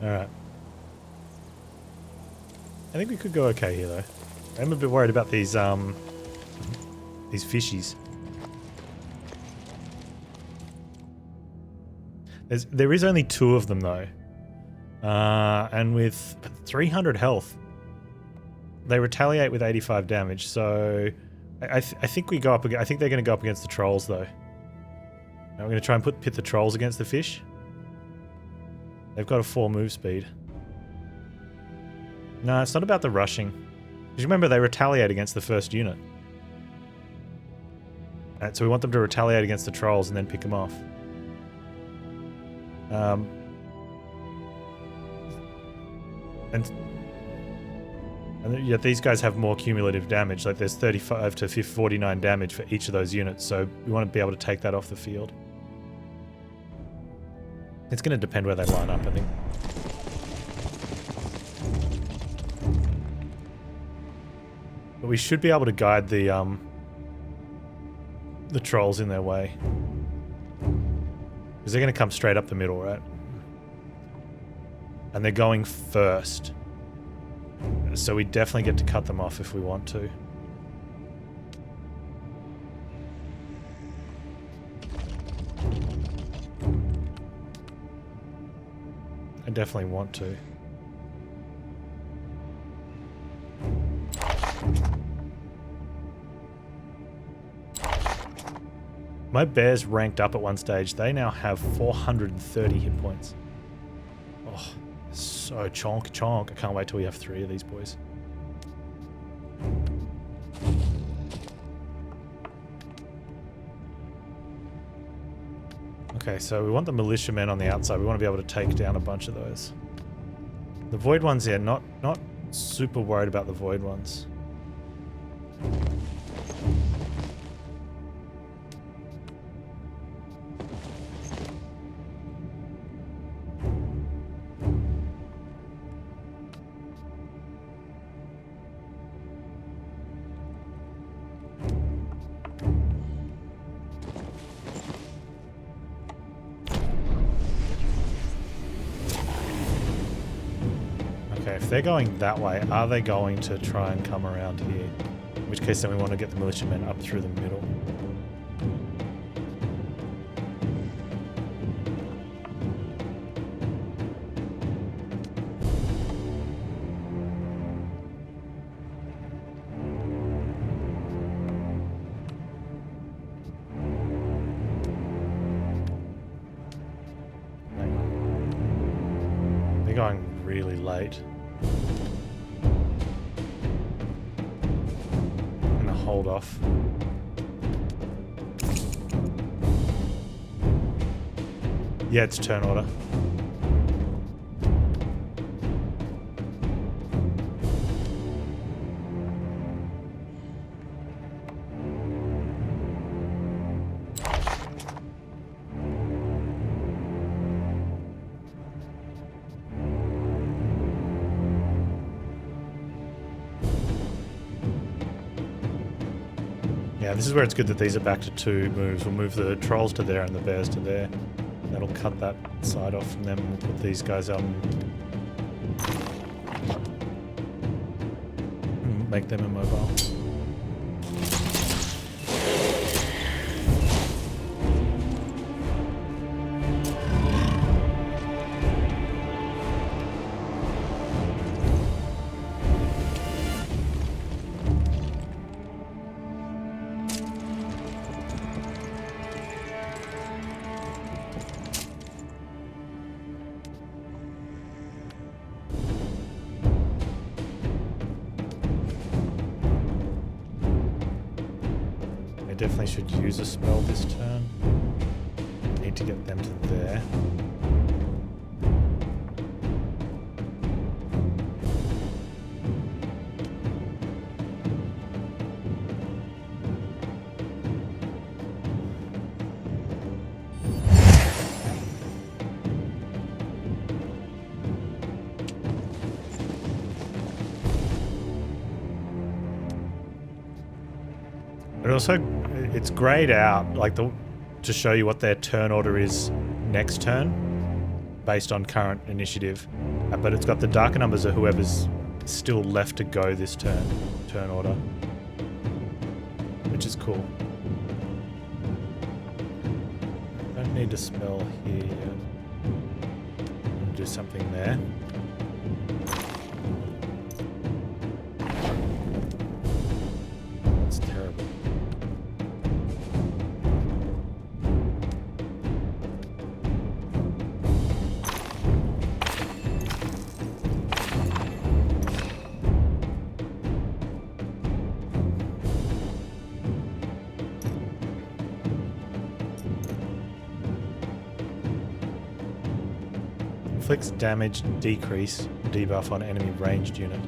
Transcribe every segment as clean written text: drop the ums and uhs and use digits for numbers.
Alright. I think we could go okay here, though. I'm a bit worried about these fishies. There is only 2 of them, though. And with 300 health, they retaliate with 85 damage, so I think we go up. I think they're going to go up against the trolls, though. Now we're going to try and pit the trolls against the fish. They've got a 4 move speed. No, it's not about the rushing. Because remember, they retaliate against the first unit. Alright, so we want them to retaliate against the trolls and then pick them off. And yet these guys have more cumulative damage. Like there's 35 to 49 damage for each of those units, so we want to be able to take that off the field. It's going to depend where they line up, I think. But we should be able to guide the trolls in their way. Because they're going to come straight up the middle, right? And they're going first. So we definitely get to cut them off if we want to. I definitely want to. My bears ranked up at one stage. They now have 430 hit points. Oh, so chonk chonk. I can't wait till we have 3 of these boys. Okay, so we want the militiamen on the outside. We want to be able to take down a bunch of those. The void ones, yeah, not super worried about the void ones. If they're going that way, are they going to try and come around here? In which case then we want to get the militiamen up through the middle. They're going really late. Hold off. Yeah, it's turn order. Yeah, this is where it's good that these are back to 2 moves. We'll move the trolls to there and the bears to there. That'll cut that side off from them. We'll put these guys out and make them immobile. Definitely should use a spell this turn. Need to get them to there. But also, it's grayed out, like to show you what their turn order is next turn. based on current initiative, but it's got the darker numbers of whoever's still left to go this turn order, which is cool. Don't need to spell here yet. Do something there. That's terrible. Inflicts damage decrease debuff on enemy ranged unit.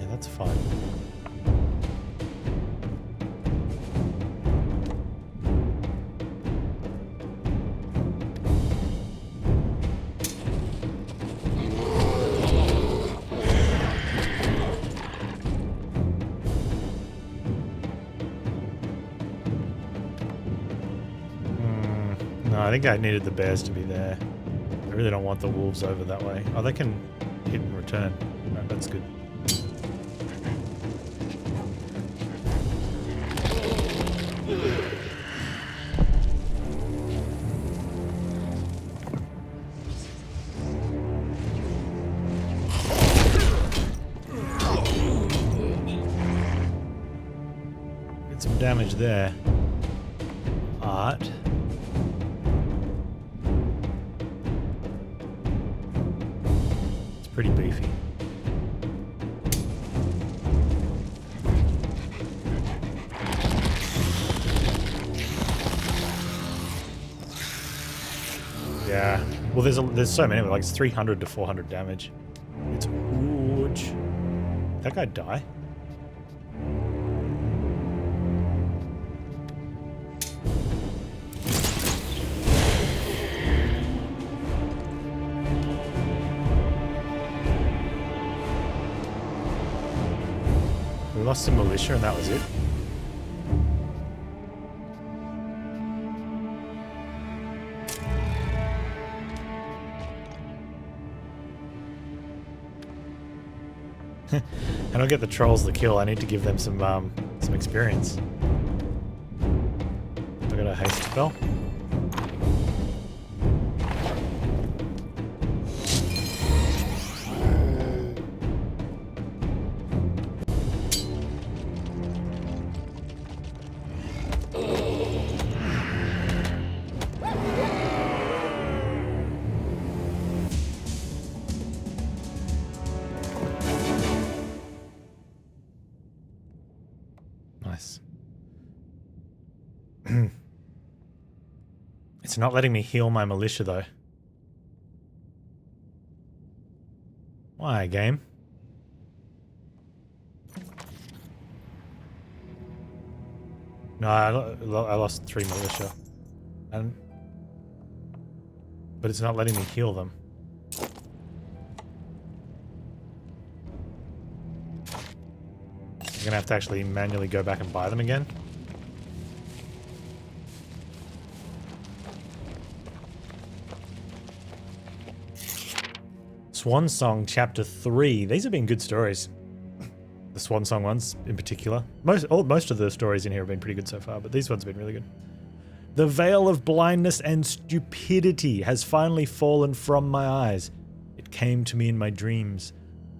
That's fine. No, I think I needed the bears to be there. I really don't want the wolves over that way. Oh, they can hit and return. No, that's good. Get some damage there. Art. It's pretty beefy. Yeah. Well, there's so many. Like it's 300 to 400 damage. It's huge. Did that guy die? We lost some militia and that was it. And I'll get the trolls the kill. I need to give them some experience. I got a haste spell. Nice. It's not letting me heal my militia though. Why, game? No, I lost 3 militia. But it's not letting me heal them. I'm going to have to actually manually go back and buy them again. Swan Song Chapter 3. These have been good stories. The Swan Song ones in particular. Most of the stories in here have been pretty good so far, but these ones have been really good. The veil of blindness and stupidity has finally fallen from my eyes. It came to me in my dreams.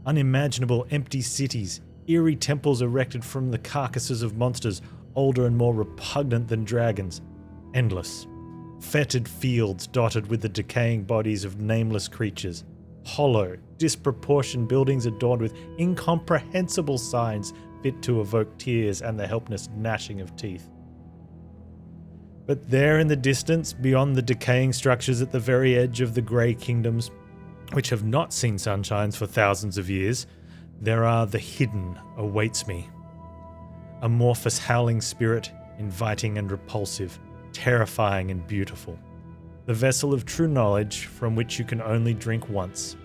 Unimaginable empty cities, eerie temples erected from the carcasses of monsters, older and more repugnant than dragons. Endless. Fetid fields dotted with the decaying bodies of nameless creatures. Hollow, disproportioned buildings adorned with incomprehensible signs fit to evoke tears and the helpless gnashing of teeth. But there in the distance, beyond the decaying structures at the very edge of the grey kingdoms, which have not seen sunshines for thousands of years, there are the hidden awaits me. Amorphous howling spirit, inviting and repulsive, terrifying and beautiful. The vessel of true knowledge from which you can only drink once.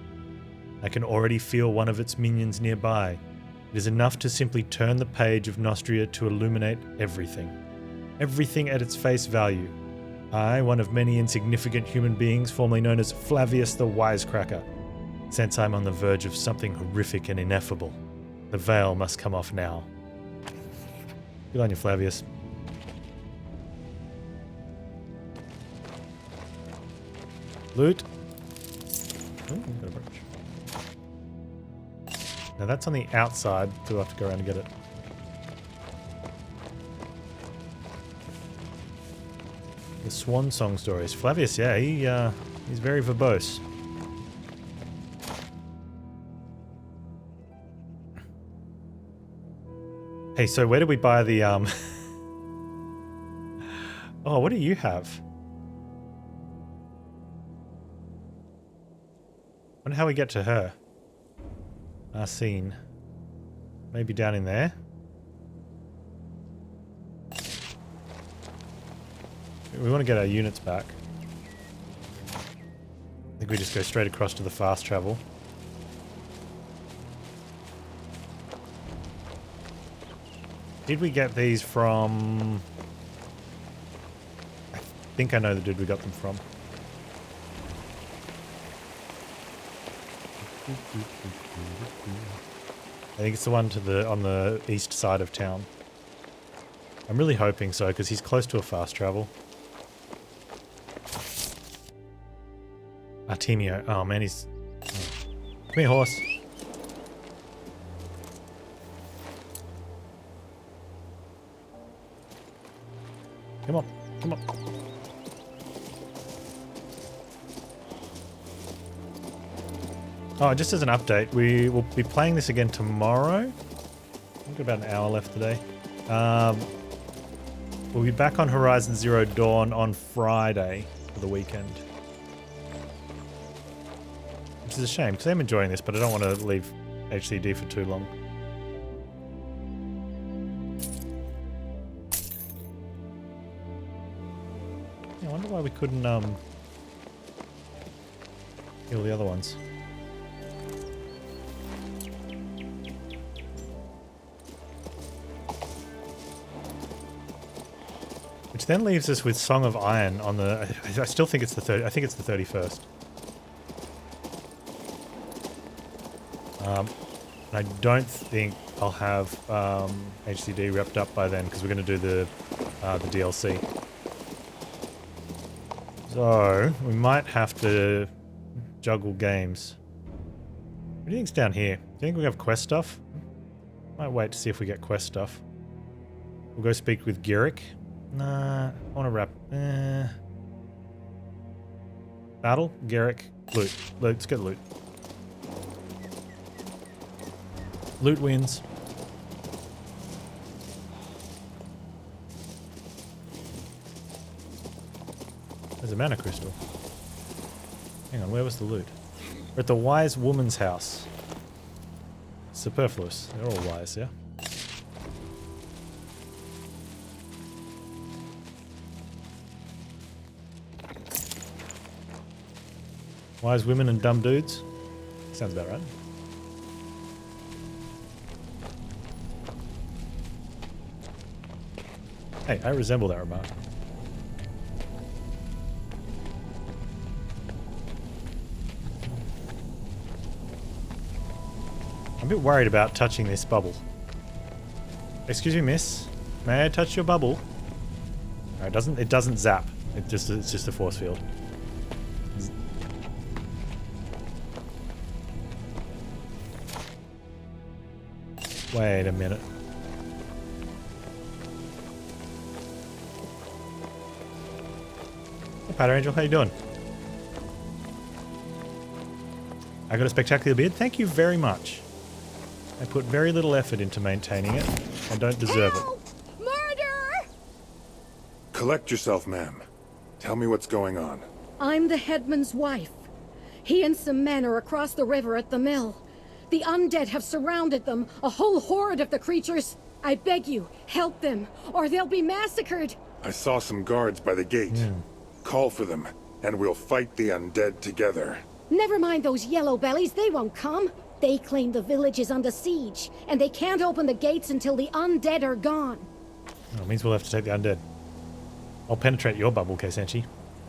I can already feel one of its minions nearby. It is enough to simply turn the page of Nostria to illuminate everything. Everything at its face value. I, one of many insignificant human beings formerly known as Flavius the Wisecracker, sense I'm on the verge of something horrific and ineffable. The veil must come off now. Good on you, Flavius. Loot. Oh, got a brooch. Now that's on the outside, so we'll have to go around and get it. The Swan Song stories. Flavius, yeah, he's very verbose. Hey, so where did we buy the Oh, what do you have? Wonder how we get to her. Arsene. Maybe down in there? We want to get our units back. I think we just go straight across to the fast travel. Did we get these from... I think I know the dude we got them from. I think it's the one to the on the east side of town. I'm really hoping so, because he's close to a fast travel. Artemio. Oh man, he's... Oh. Come here, horse. Come on, come on. Oh, just as an update, we will be playing this again tomorrow. We've got about an hour left today. We'll be back on Horizon Zero Dawn on Friday for the weekend. Which is a shame, because I'm enjoying this, but I don't want to leave HCD for too long. Yeah, I wonder why we couldn't kill the other ones. Which then leaves us with Song of Iron on the... I still think it's the 30... I think it's the 31st. And I don't think I'll have HCD wrapped up by then, because we're going to do the DLC. So, we might have to juggle games. What do you think's down here? Do you think we have quest stuff? Might wait to see if we get quest stuff. We'll go speak with Garrick. Nah, I want to wrap... Battle, Garrick, loot. Let's get loot. Loot wins. There's a mana crystal. Hang on, where was the loot? We're at the wise woman's house. Superfluous. They're all wise, yeah? Wise women and dumb dudes? Sounds about right. Hey, I resemble that remark. I'm a bit worried about touching this bubble. Excuse me, miss. May I touch your bubble? No, it doesn't zap. It's just a force field. Wait a minute. Hey, Patter Angel, how you doing? I got a spectacular beard. Thank you very much. I put very little effort into maintaining it. I don't deserve Help! Murder! Collect yourself, ma'am. Tell me what's going on. I'm the headman's wife. He and some men are across the river at the mill. The undead have surrounded them, a whole horde of the creatures. I beg you, help them, or they'll be massacred. I saw some guards by the gate. Call for them, and we'll fight the undead together. Never mind those yellow bellies, they won't come. They claim the village is under siege, and they can't open the gates until the undead are gone. Oh, it means we'll have to take the undead. I'll penetrate your bubble, Keisenchi.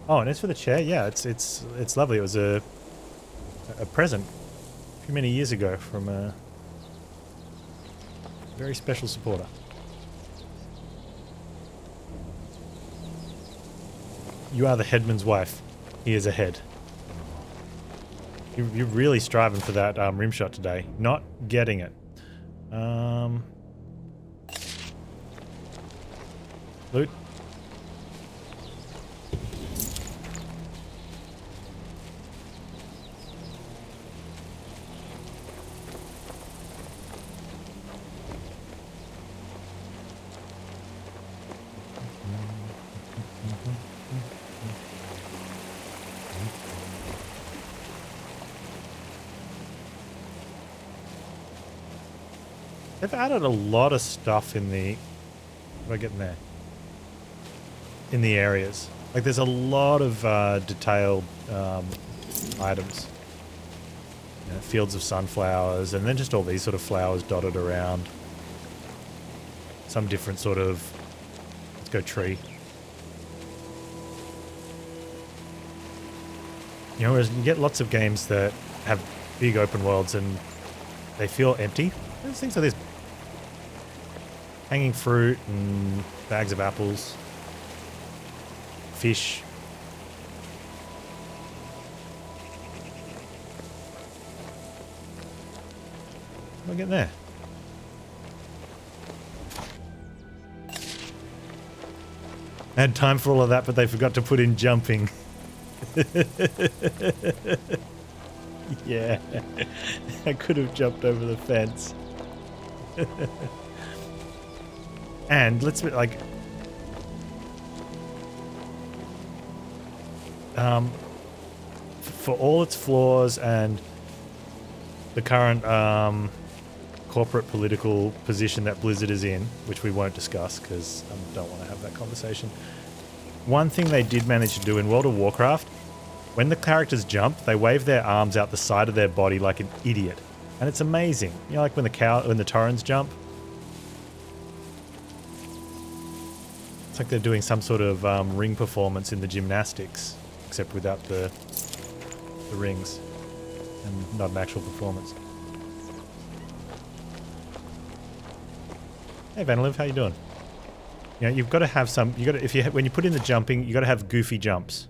Oh, and as for the chair, yeah, it's lovely. It was a present a few many years ago from a very special supporter. You are the headman's wife. He is a head. You're really striving for that rim shot today. Not getting it. Loot. They've added a lot of stuff in the... What do I get in there? In the areas. Like, there's a lot of detailed items. You know, fields of sunflowers, and then just all these sort of flowers dotted around. Some different sort of... Let's go tree. You know, whereas you get lots of games that have big open worlds and they feel empty. There's things like this. Hanging fruit and bags of apples. Fish. What am I getting there? I had time for all of that, but they forgot to put in jumping. Yeah. I could have jumped over the fence. And let's be like... for all its flaws and the current corporate political position that Blizzard is in, which we won't discuss because I don't want to have that conversation. One thing they did manage to do in World of Warcraft, when the characters jump, they wave their arms out the side of their body like an idiot. And it's amazing. You know, like when the Taurens jump? It's like they're doing some sort of ring performance in the gymnastics, except without the rings and not an actual performance. Hey Vaniliv, how you doing? You know, you've got to have some. You got to when you put in the jumping, you got to have goofy jumps.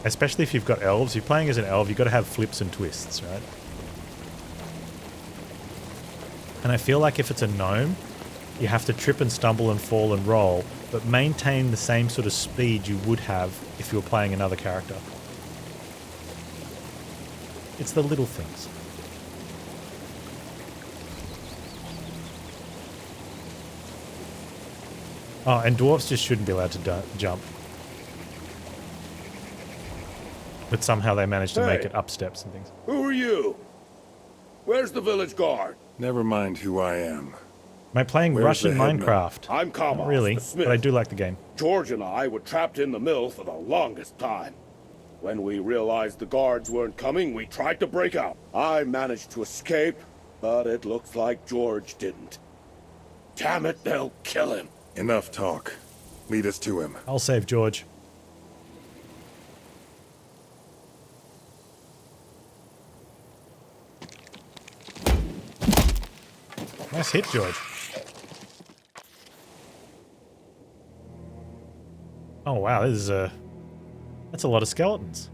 Especially if you've got elves. If you're playing as an elf, you've got to have flips and twists, right? And I feel like if it's a gnome, you have to trip and stumble and fall and roll, but maintain the same sort of speed you would have if you were playing another character. It's the little things. Oh, and dwarves just shouldn't be allowed to jump. But somehow they managed to make it up steps and things. Who are you? Where's the village guard? Never mind who I am. Am I playing Where's Russian the headman? Minecraft? I'm Kama, Not really, the smith. but I do like the game. George and I were trapped in the mill for the longest time. When we realized the guards weren't coming, we tried to break out. I managed to escape, but it looks like George didn't. Damn it, they'll kill him. Enough talk. Lead us to him. I'll save George. Nice hit, George. Oh wow, this is that's a lot of skeletons.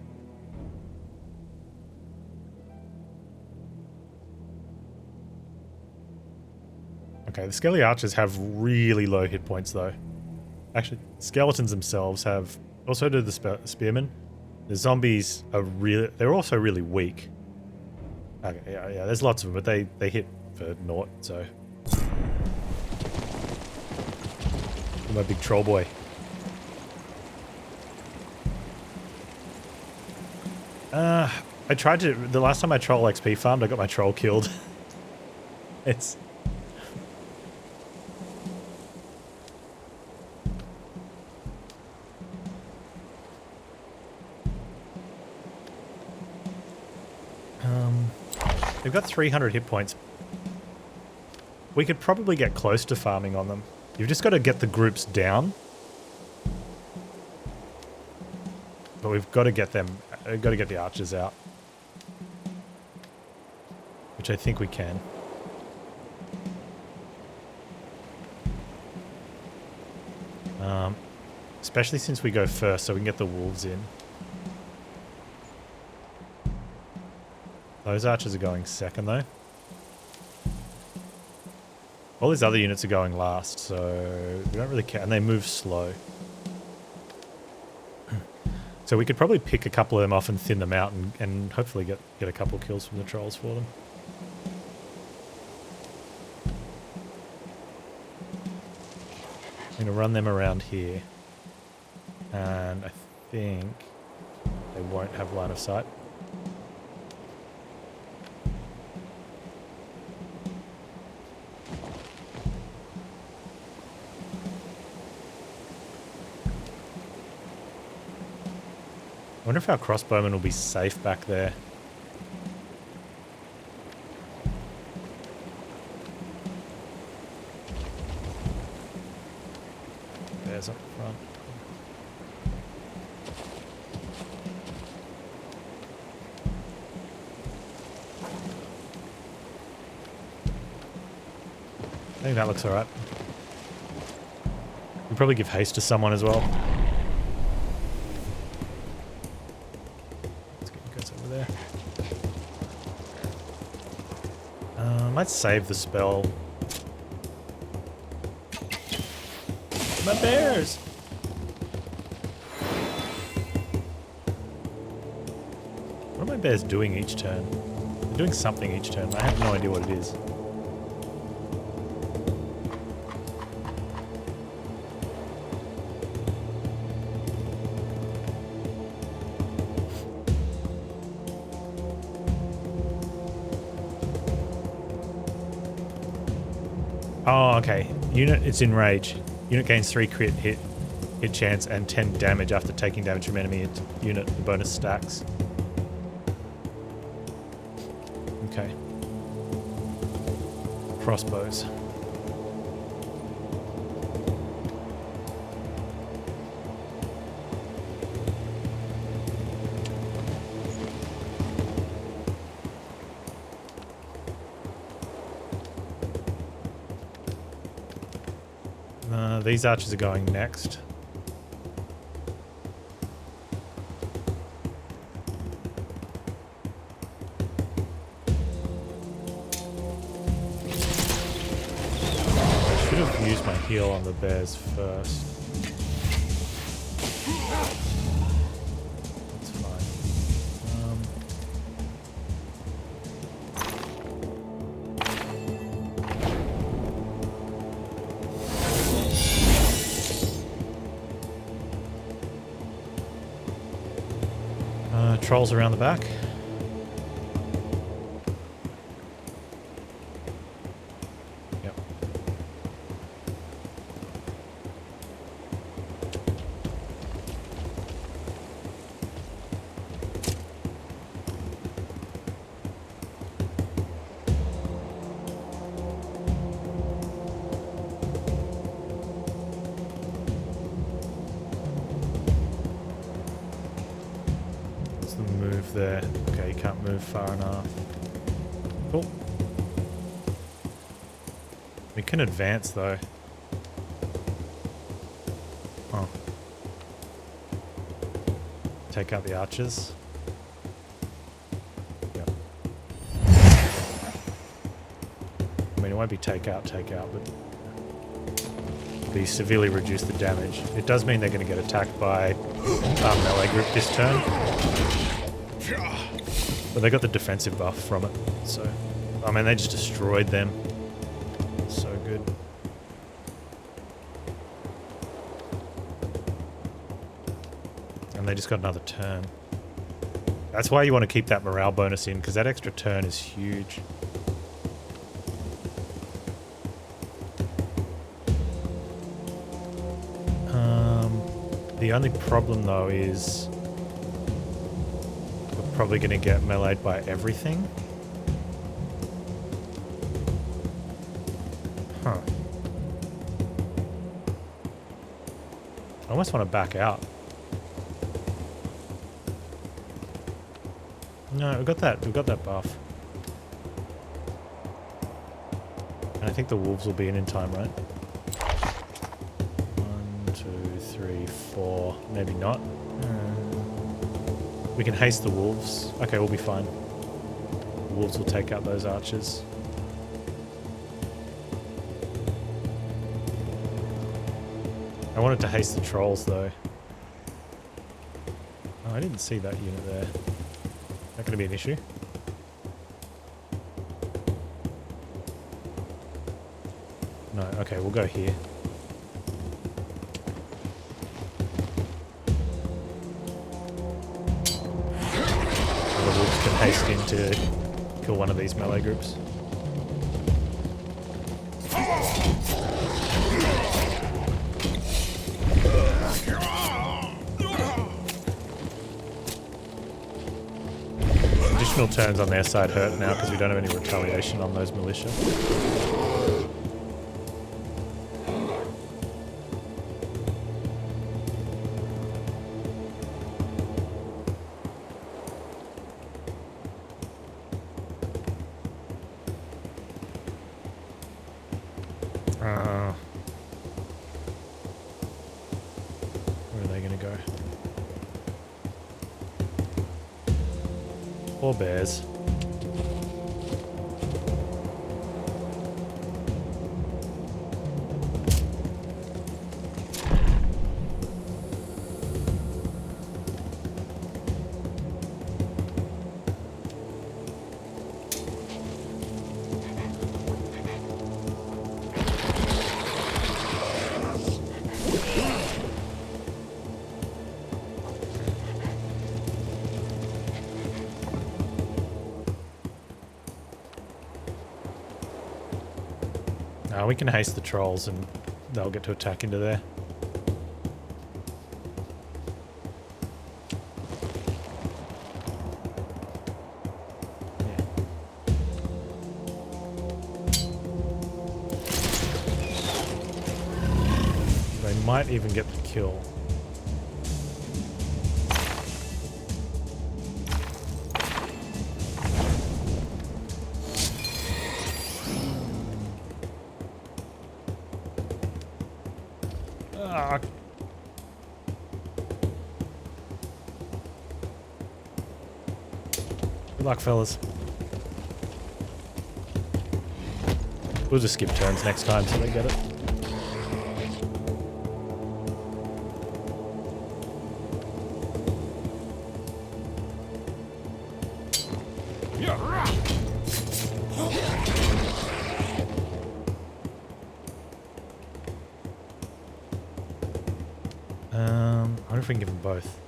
Okay, the skelly archers have really low hit points though. Actually, skeletons themselves have, also do the spearmen. The zombies are they're also really weak. Okay, yeah, there's lots of them, but they hit for naught, so. My big troll boy. I tried to, the last time I troll XP farmed, I got my troll killed. It's... They've got 300 hit points. We could probably get close to farming on them. You've just got to get the groups down. But we've got to get them, got to get the archers out. Which I think we can. Especially since we go first, so we can get the wolves in. Those archers are going second, though. All these other units are going last, so we don't really care. And they move slow. So we could probably pick a couple of them off and thin them out and hopefully get a couple kills from the trolls for them. I'm going to run them around here. And I think they won't have line of sight. I wonder if our crossbowmen will be safe back there. There's up front. I think that looks alright. We'll probably give haste to someone as well. Let's save the spell. My bears! What are my bears doing each turn? They're doing something each turn. I have no idea what it is. Oh, okay. Unit, it's enraged. Unit gains 3 crit hit chance and 10 damage after taking damage from enemy unit. The bonus stacks. Okay. Crossbows. These archers are going next. I should have used my heal on the bears first. That's fine. Trolls around the back. Yep. there. Okay, you can't move far enough. Cool. We can advance though. Oh. Take out the archers. Yep. I mean, it won't be take out, but be severely reduce the damage. It does mean they're going to get attacked by melee group this turn. But they got the defensive buff from it, so... I mean, they just destroyed them. So good. And they just got another turn. That's why you want to keep that morale bonus in, because that extra turn is huge. The only problem though is we're probably going to get meleeed by everything. Huh. I almost want to back out. No, we've got that buff. And I think the wolves will be in time, right? 1, 2, 3, 4. Maybe not. We can haste the wolves. Okay, we'll be fine. The wolves will take out those archers. I wanted to haste the trolls though. Oh, I didn't see that unit there. Not going to be an issue. No, okay, we'll go here. The wolves can haste in to kill one of these melee groups. Additional turns on their side hurt now because we don't have any retaliation on those militia. Where are they going to go? Poor bears. We can haste the trolls and they'll get to attack into there. Yeah. They might even get the kill. Good luck, fellas. We'll just skip turns next time so they get it. I wonder if we can give them both.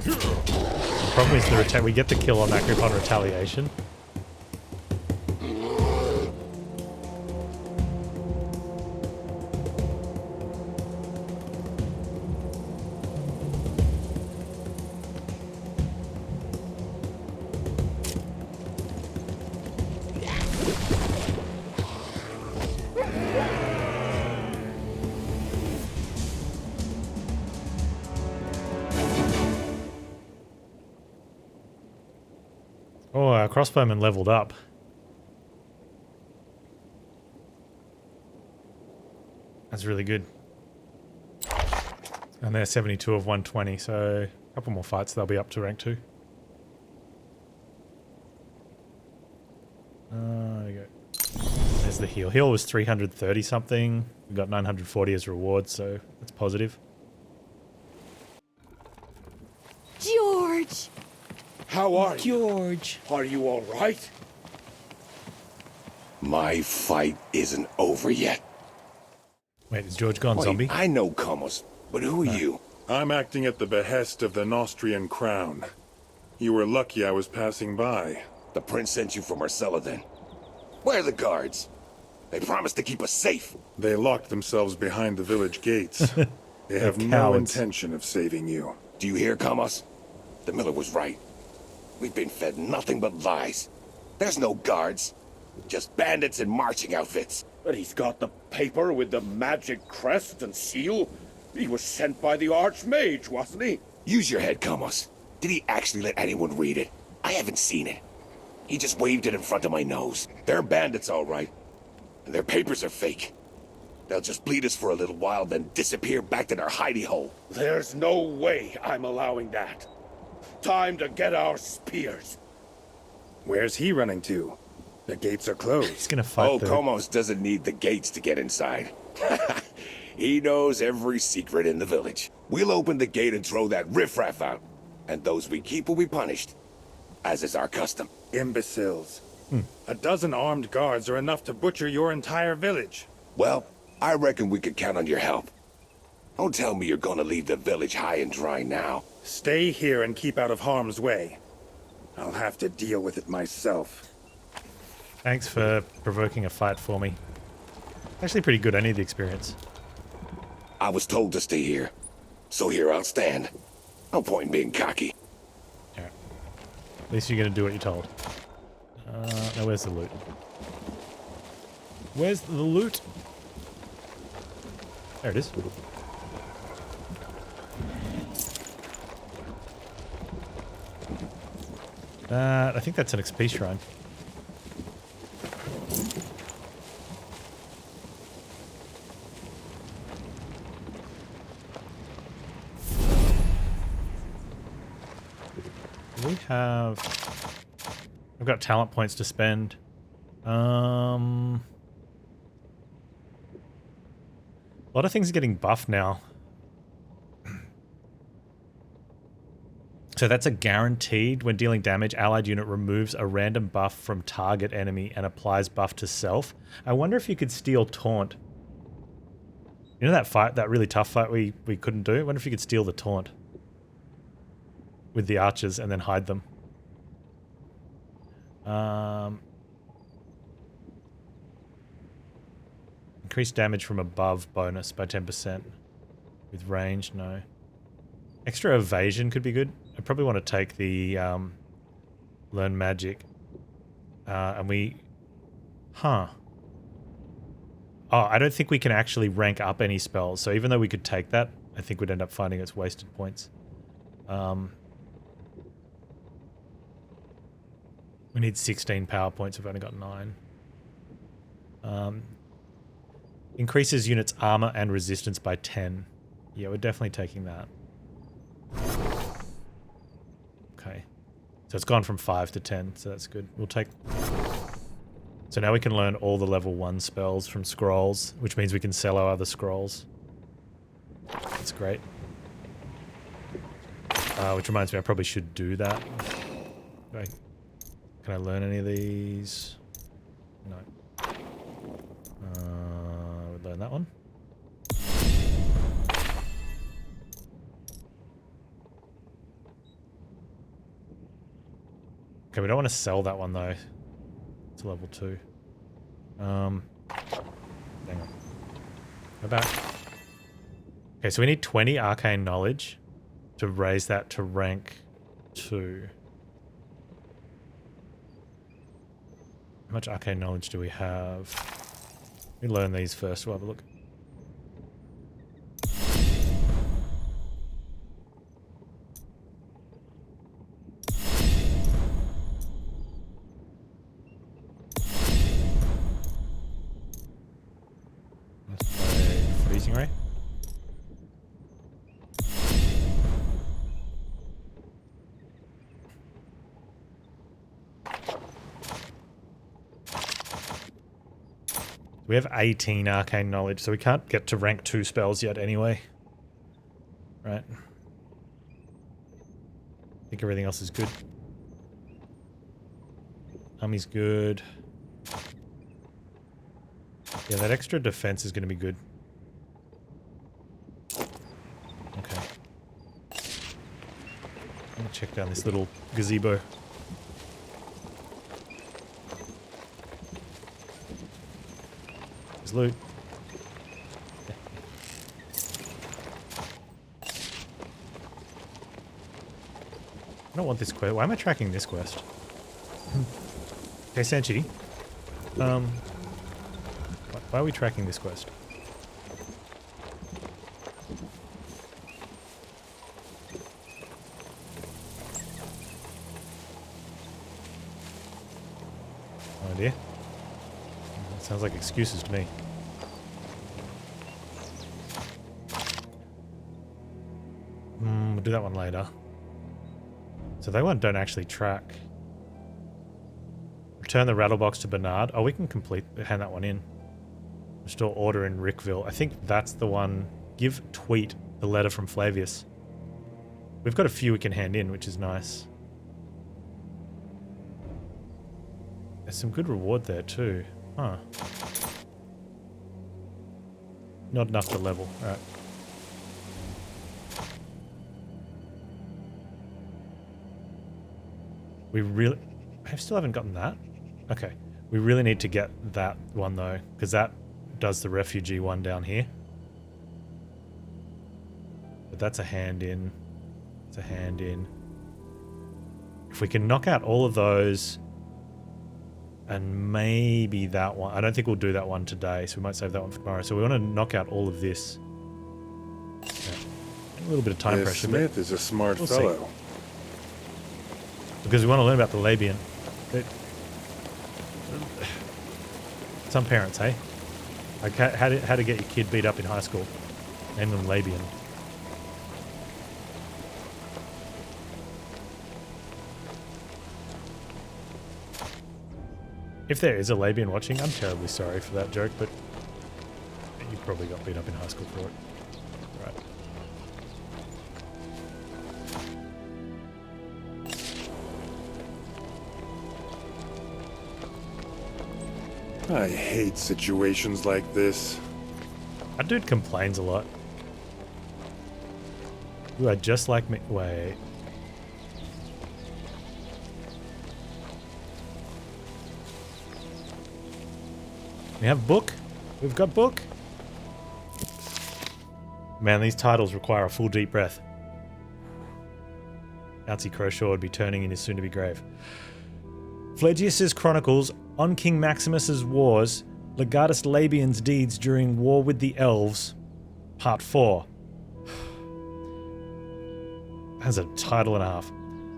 The problem is we get the kill on that group on retaliation. crossbowmen leveled up. That's really good. And they're 72 of 120, so a couple more fights, they'll be up to rank 2. There you go. There's the heal. Heal was 330 something. We got 940 as reward, so that's positive. George! How are you? George. Are you all right? My fight isn't over yet. Wait, is George gone Wait, zombie? I know Comos, but who are you? I'm acting at the behest of the Nostrian crown. You were lucky I was passing by. The prince sent you from Marcella then. Where are the guards? They promised to keep us safe. They locked themselves behind the village gates. They have no cowards. intention of saving you. Do you hear, Comos? The miller was right. We've been fed nothing but lies. There's no guards. Just bandits in marching outfits. But he's got the paper with the magic crest and seal. He was sent by the Archmage, wasn't he? Use your head, Comos. Did he actually let anyone read it? I haven't seen it. He just waved it in front of my nose. They're bandits, all right. And their papers are fake. They'll just bleed us for a little while, then disappear back to their hidey hole. There's no way I'm allowing that. Time to get our spears. Where's he running to? The gates are He's closed. gonna fight Oh, the... Comos doesn't need the gates to get inside. He knows every secret in the village. We'll open the gate and throw that riffraff out. And those we keep will be punished, as is our custom. Imbeciles. A dozen armed guards are enough to butcher your entire village. Well, I reckon we could count on your help. Don't tell me you're gonna leave the village high and dry now. Stay here and keep out of harm's way. I'll have to deal with it myself. Thanks for provoking a fight for me. Actually pretty good, I need the experience. I was told to stay here, so here I'll stand. No point in being cocky. Alright. At least you're gonna do what you're told. Now where's the loot? Where's the loot? There it is. I think that's an XP shrine. We have... I've got talent points to spend. A lot of things are getting buffed now. So that's a guaranteed. When dealing damage, allied unit removes a random buff from target enemy and applies buff to self. I wonder if you could steal taunt. You know that fight, that really tough fight we couldn't do? I wonder if you could steal the taunt with the archers and then hide them. Increase damage from above bonus by 10%. With range, no. Extra evasion could be good. I probably want to take the learn magic. And we... Huh. Oh, I don't think we can actually rank up any spells. So even though we could take that, I think we'd end up finding it's wasted points. We need 16 power points. We've only got 9. Increases units' armor and resistance by 10. Yeah, we're definitely taking that. Okay. So it's gone from 5 to 10, so that's good. We'll take... So now we can learn all the level 1 spells from scrolls, which means we can sell our other scrolls. That's great. Which reminds me, I probably should do that. Okay. Can I learn any of these? No. We'll learn that one. Okay, we don't want to sell that one though. It's level 2. Hang on. Go back. Okay, so we need 20 arcane knowledge to raise that to rank 2. How much arcane knowledge do we have? We learn these first. We'll have a look. Piercing ray. We have 18 arcane knowledge, so we can't get to rank 2 spells yet anyway. Right. I think everything else is good. Army's good. Yeah, that extra defense is going to be good. Okay. I'm going to check down this little gazebo. There's loot. I don't want this quest. Why am I tracking this quest? Okay, Sanchi. Why are we tracking this quest? No idea. Sounds like excuses to me. We'll do that one later. So they don't actually track. Return the rattle box to Bernard. Oh, we can hand that one in. Restore order in Rickville. I think that's the one. Give Tweet the letter from Flavius. We've got a few we can hand in, which is nice. There's some good reward there too. Huh. Not enough to level. Alright. I still haven't gotten that. Okay. We really need to get that one though, because that does the refugee one down here. But that's a hand in. It's a hand in. If we can knock out all of those and maybe that one. I don't think we'll do that one today, so we might save that one for tomorrow. So we want to knock out all of this. Yeah. A little bit of time pressure. Smith is a smart fellow. See. Because we want to learn about the Labian. Some parents, hey? Like how to get your kid beat up in high school. Name them Labian. If there is a Labian watching, I'm terribly sorry for that joke, but you probably got beat up in high school for it. Right. I hate situations like this. That dude complains a lot. You are just like me. Wait. We have book. We've got book. Man, these titles require a full deep breath. Bouncy Croshaw would be turning in his soon-to-be grave. Flagius's Chronicles on King Maximus's Wars, Legatus Labian's Deeds during War with the Elves, Part 4. That's a title and a half.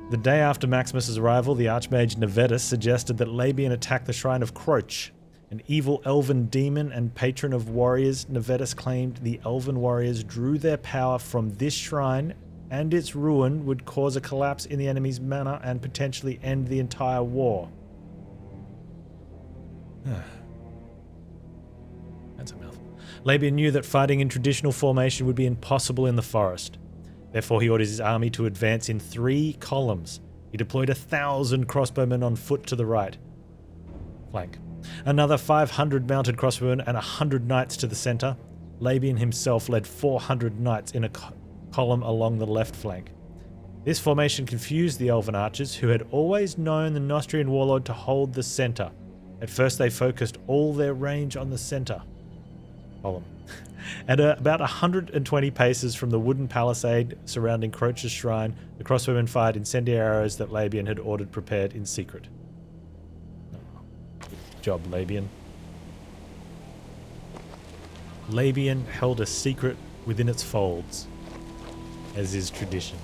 The day after Maximus's arrival, the Archmage Nevetus suggested that Labian attack the Shrine of Croach, an evil elven demon and patron of warriors. Nevetus claimed the elven warriors drew their power from this shrine, and its ruin would cause a collapse in the enemy's manor and potentially end the entire war. That's a mouthful. Labian knew that fighting in traditional formation would be impossible in the forest. Therefore, he ordered his army to advance in 3 columns. He deployed 1,000 crossbowmen on foot to the right flank, another 500 mounted crossbowmen, and 100 knights to the center. Labian himself led 400 knights in a column along the left flank. This formation confused the elven archers, who had always known the Nostrian warlord to hold the center. At first, they focused all their range on the center column. At about 120 paces from the wooden palisade surrounding Croach's shrine, the crossbowmen fired incendiary arrows that Labian had ordered prepared in secret. Good job, Labian. Labian held a secret within its folds, as is tradition.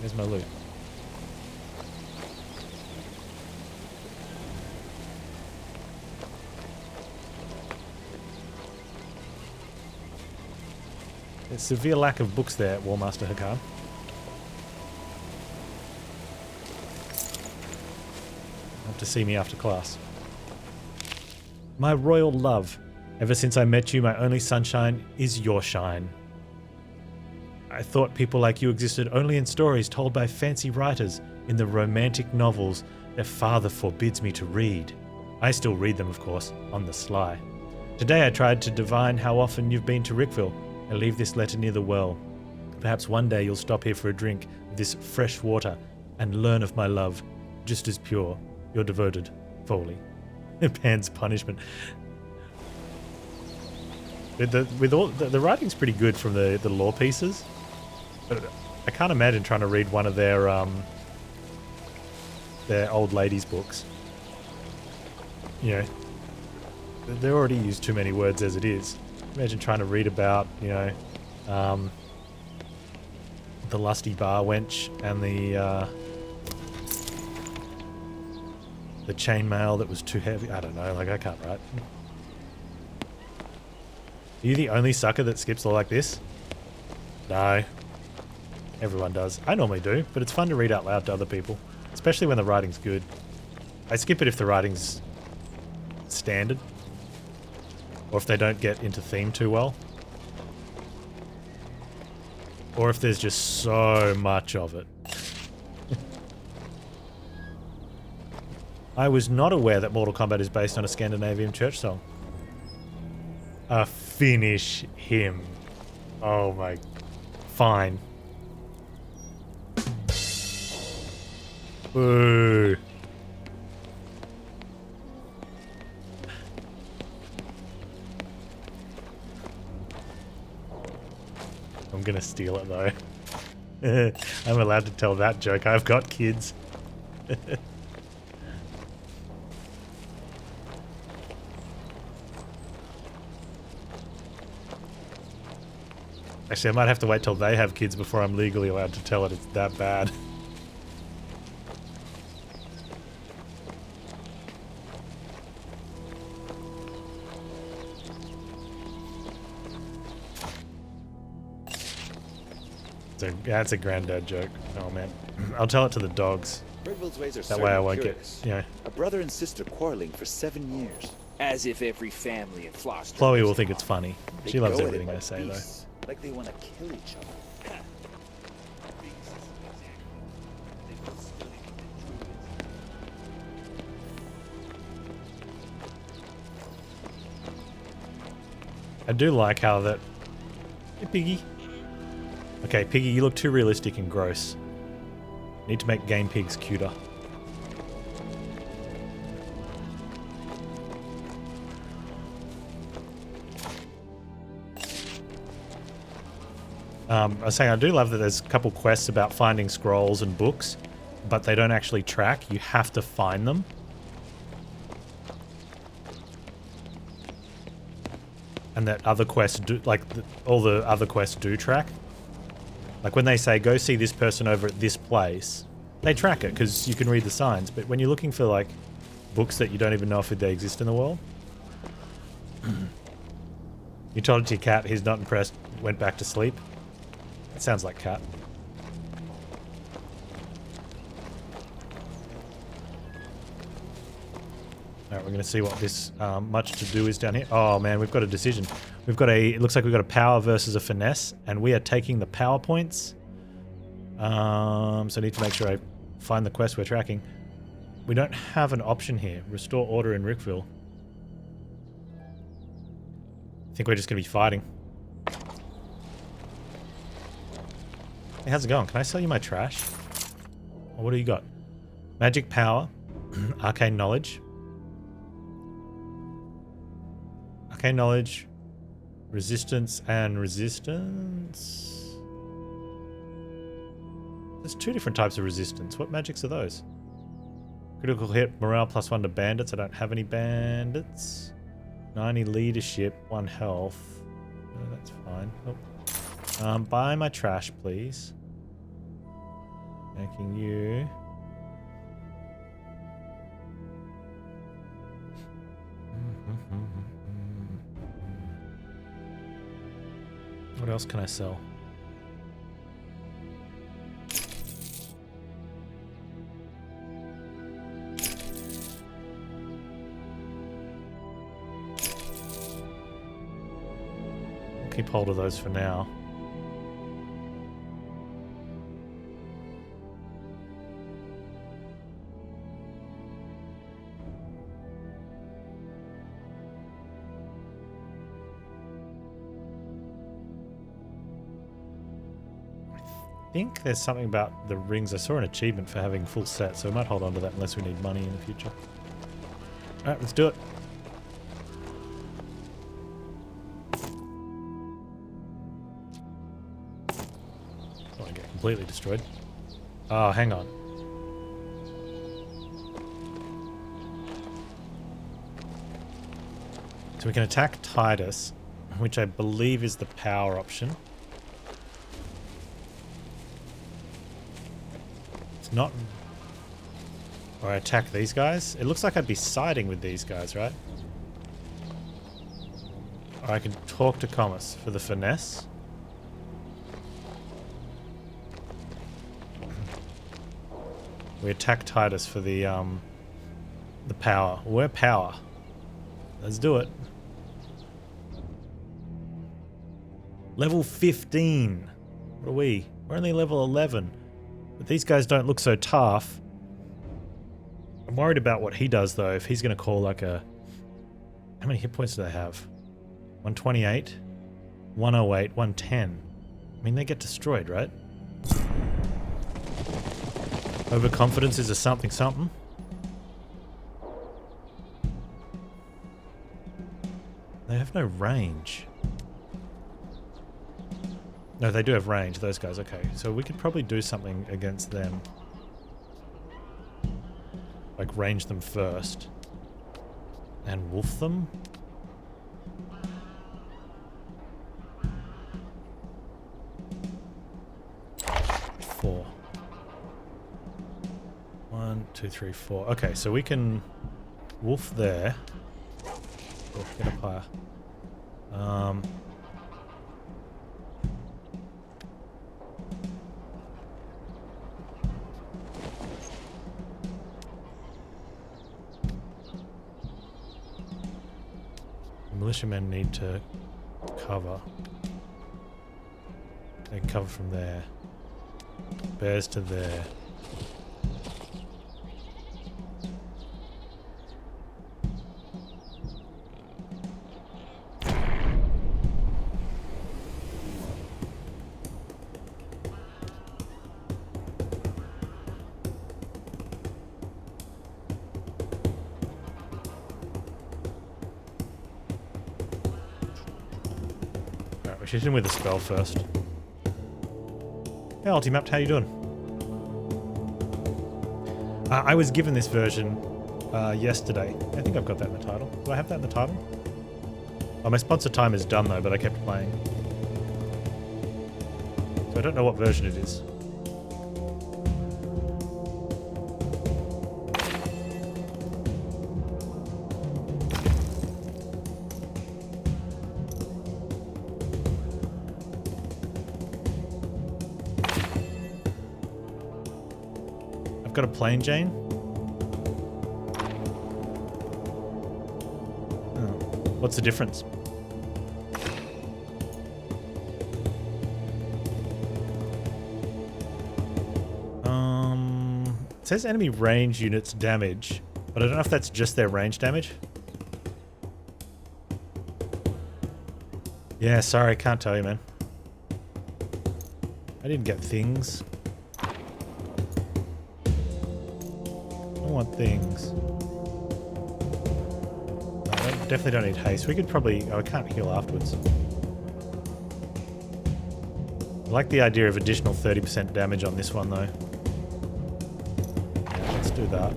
There's my loot. There's severe lack of books there, Warmaster Hakan. Have to see me after class. My royal love, ever since I met you, my only sunshine is your shine. I thought people like you existed only in stories told by fancy writers in the romantic novels their father forbids me to read. I still read them, of course, on the sly. Today I tried to divine how often you've been to Rickville and leave this letter near the well. Perhaps one day you'll stop here for a drink of this fresh water and learn of my love, just as pure, your devoted Foley. Pan's punishment. The writing's pretty good from the lore pieces, but I can't imagine trying to read one of their old ladies' books. You know, they already use too many words as it is. Imagine trying to read about, you know, the lusty bar wench and the chainmail that was too heavy. I don't know, like I can't write. Are you the only sucker that skips all like this? No. Everyone does. I normally do, but it's fun to read out loud to other people, especially when the writing's good. I skip it if the writing's standard, or if they don't get into theme too well, or if there's just so much of it. I was not aware that Mortal Kombat is based on a Scandinavian church song. Finish him. Oh my... Fine. Boo. I'm gonna steal it though. I'm allowed to tell that joke. I've got kids. Actually, I might have to wait till they have kids before I'm legally allowed to tell it. It's that bad. So, yeah, that's a granddad joke. Oh man, I'll tell it to the dogs. That way I won't get, you know. A brother and sister quarreling for 7 years. As if every family in Floster. Chloe will think it's funny. She loves everything I say though. Like they want to kill each other. I do like how that... Hey, Piggy. Okay, Piggy, you look too realistic and gross. Need to make game pigs cuter. I was saying I do love that there's a couple quests about finding scrolls and books, but they don't actually track. You have to find them. And that other quests do, like all the other quests do track. Like when they say, go see this person over at this place, they track it because you can read the signs. But when you're looking for like books that you don't even know if they exist in the world, you told it to your cat, he's not impressed, went back to sleep. That sounds like cat. Alright, we're going to see what this much to do is down here. Oh man, we've got a decision. We've got a, it looks like we've got a power versus a finesse, and we are taking the power points. So I need to make sure I find the quest we're tracking. We don't have an option here. Restore order in Rickville. I think we're just going to be fighting. Hey, how's it going? Can I sell you my trash? Oh, what do you got? Magic power, arcane knowledge. Arcane knowledge, resistance and resistance. There's two different types of resistance. What magics are those? Critical hit, morale +1 to bandits. I don't have any bandits. 90 leadership, 1 health. Oh, that's fine. Oh. Buy my trash, please. Thanking you. What else can I sell? I'll keep hold of those for now. I think there's something about the rings. I saw an achievement for having full set, so we might hold on to that unless we need money in the future. Alright, let's do it. Don't want to get completely destroyed. Oh, hang on. So we can attack Titus, which I believe is the power option. Not... Or I attack these guys? It looks like I'd be siding with these guys, right? Or I can talk to Comus for the finesse. We attack Titus for the power. We're power. Let's do it. Level 15. What are we? We're only level 11. But these guys don't look so tough. I'm worried about what he does, though. If he's going to call like a... How many hit points do they have? 128? 108? 110? I mean, they get destroyed, right? Overconfidence is a something something. They have no range. No, they do have range, those guys. Okay, so we could probably do something against them. Like range them first. And wolf them? Four. 1, 2, 3, 4. Okay, so we can wolf there. Oh, get up higher. Militiamen need to cover. They can cover from there. Bears to there. We should hit him with a spell first. Hey Ultimapt, how you doing? I was given this version yesterday. I think I've got that in the title. Do I have that in the title? Oh, my sponsor time is done though, but I kept playing. So I don't know what version it is. Got a plain Jane? Oh. What's the difference? It says enemy range units damage, but I don't know if that's just their range damage. Yeah, sorry, can't tell you, man. I didn't get things. Want things. I definitely don't need haste. We could probably... Oh, I can't heal afterwards. I like the idea of additional 30% damage on this one, though. Yeah, let's do that.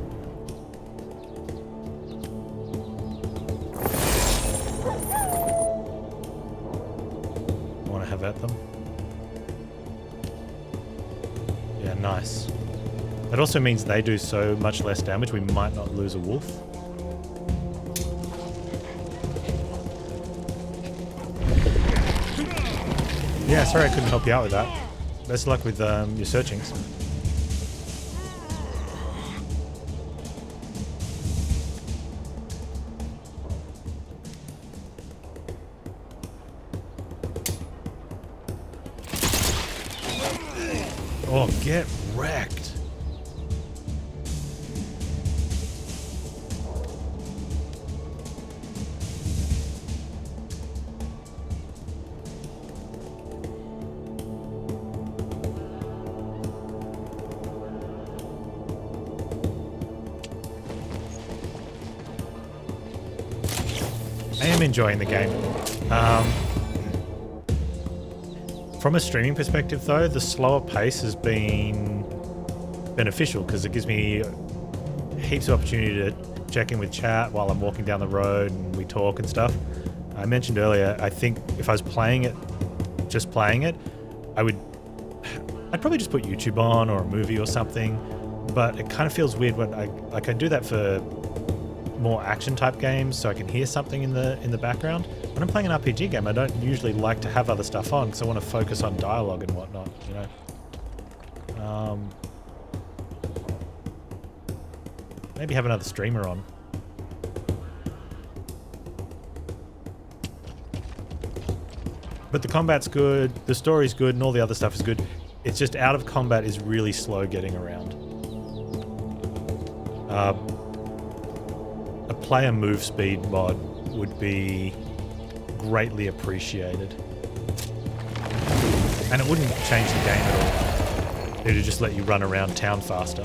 I want to have at them. Yeah, nice. That also means they do so much less damage, we might not lose a wolf. Yeah, sorry I couldn't help you out with that. Best of luck with your searchings. Oh, get wrecked. I am enjoying the game. From a streaming perspective though, the slower pace has been beneficial because it gives me heaps of opportunity to check in with chat while I'm walking down the road and we talk and stuff. I mentioned earlier, I think if I was playing it, just playing it, I'd probably just put YouTube on or a movie or something, but it kind of feels weird when I do that for more action type games so I can hear something in the background. When I'm playing an RPG game, I don't usually like to have other stuff on because I want to focus on dialogue and whatnot, you know. Maybe have another streamer on. But the combat's good, the story's good, and all the other stuff is good. It's just out of combat is really slow getting around. A player move speed mod would be greatly appreciated. And it wouldn't change the game at all. It would just let you run around town faster.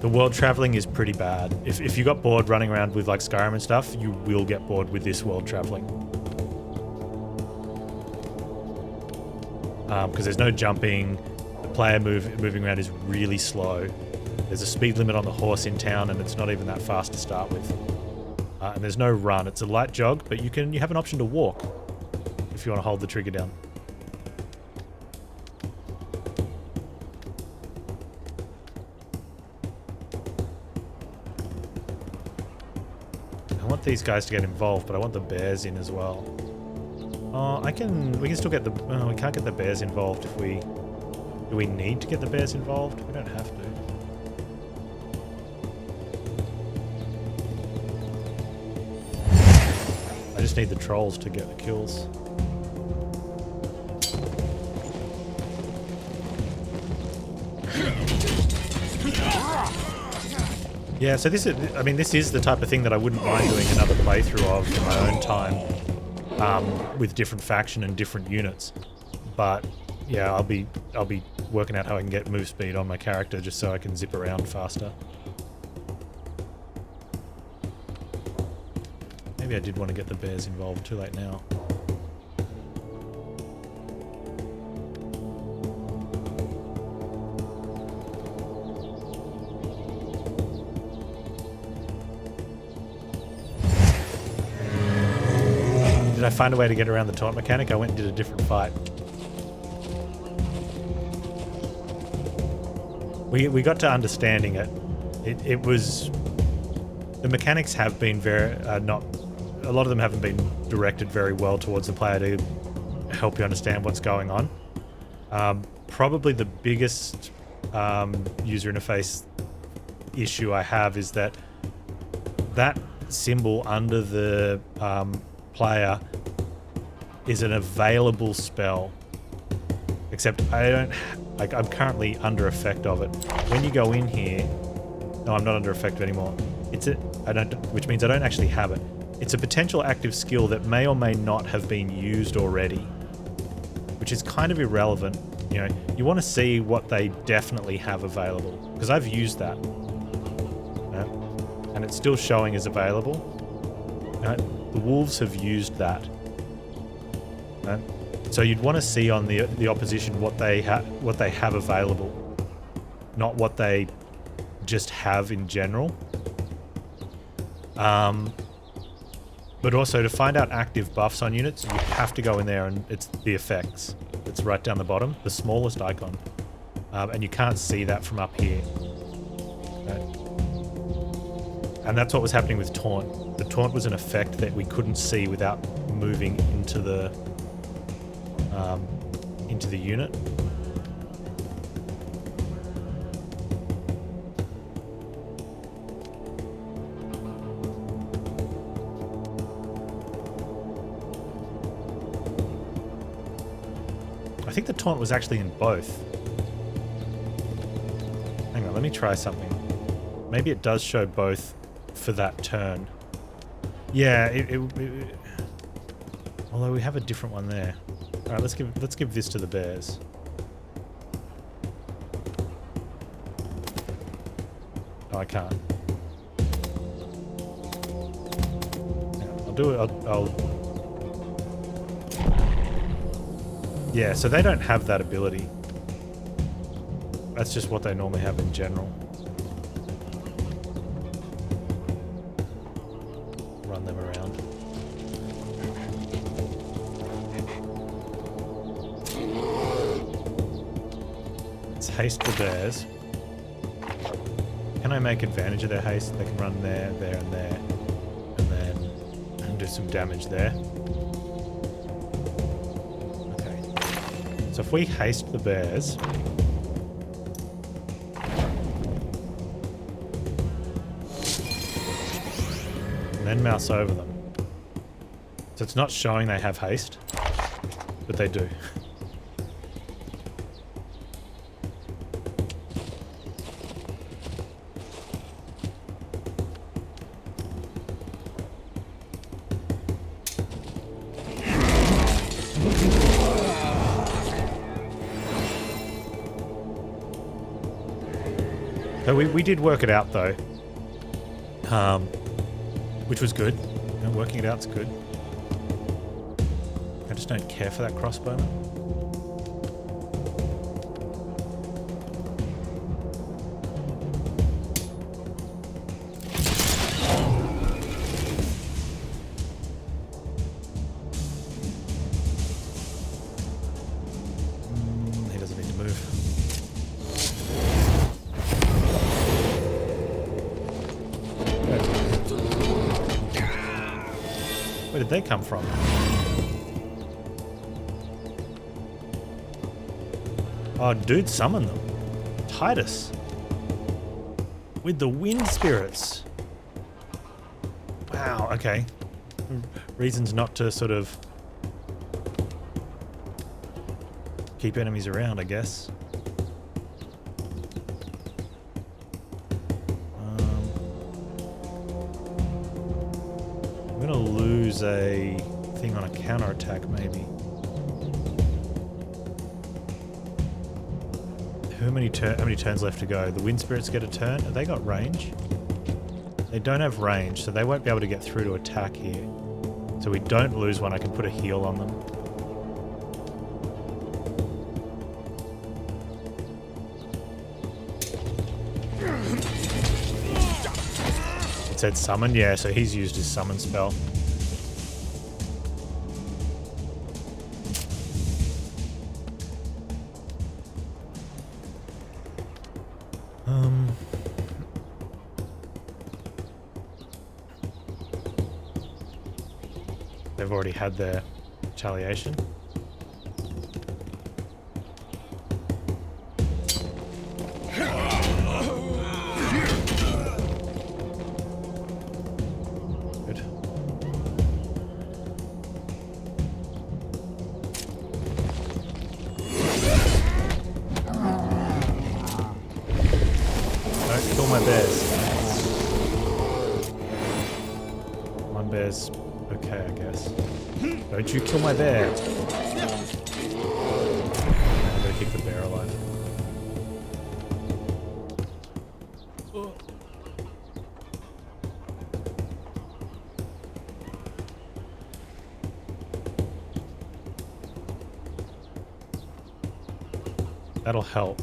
The world traveling is pretty bad. If you got bored running around with like Skyrim and stuff, you will get bored with this world traveling. Because there's no jumping, the player moving around is really slow. There's a speed limit on the horse in town and it's not even that fast to start with. And there's no run, it's a light jog, but you have an option to walk if you want to hold the trigger down. I want these guys to get involved, but I want the bears in as well. Oh, we can still get we can't get the bears involved if do we need to get the bears involved? We don't have to. I just need the trolls to get the kills. Yeah, so this is the type of thing that I wouldn't mind doing another playthrough of in my own time. With different faction and different units, but yeah, I'll be working out how I can get move speed on my character just so I can zip around faster. Maybe I did want to get the bears involved. Too late now. Did I find a way to get around the taunt mechanic? I went and did a different fight. We got to understanding it. It was... The mechanics have been very... not... A lot of them haven't been directed very well towards the player to help you understand what's going on. Probably the biggest user interface issue I have is that symbol under the player is an available spell, except I'm currently under effect of it. When you go in here, no, I'm not under effect anymore. Which means I don't actually have it. It's a potential active skill that may or may not have been used already, which is kind of irrelevant. You know, you want to see what they definitely have available, because I've used that, and it's still showing as available. The wolves have used that. So you'd want to see on the opposition what they have available, not what they just have in general. But also to find out active buffs on units, you have to go in there and it's the effects. It's right down the bottom, the smallest icon. And you can't see that from up here. Okay. And that's what was happening with taunt. The taunt was an effect that we couldn't see without moving into the unit. I think the taunt was actually in both. Hang on, let me try something. Maybe it does show both for that turn. Yeah, although we have a different one there. All right, let's give this to the bears. Oh, I can't. Hang on, I'll do it. I'll. Yeah, so they don't have that ability. That's just what they normally have in general. Run them around. Let's haste the bears. Can I make advantage of their haste? They can run there, there, and there. And then do some damage there. Okay. So if we haste the bears... then mouse over them. So it's not showing they have haste, but they do. So we did work it out though. Which was good. You know, working it out's good. I just don't care for that crossbowman. He doesn't need to move. Where did they come from? Oh, dude summoned them. Titus. With the wind spirits. Wow, okay. Reasons not to sort of keep enemies around, I guess. I'm gonna lose a thing on a counterattack, maybe. How many turns left to go? The wind spirits get a turn. Have they got range? They don't have range, so they won't be able to get through to attack here. So we don't lose one. I can put a heal on them. It said summon, yeah, so he's used his summon spell. They've already had their retaliation. Good. Don't kill my bears. One bear's okay, I guess. Don't you kill my bear. I'm gonna keep the bear alive. That'll help.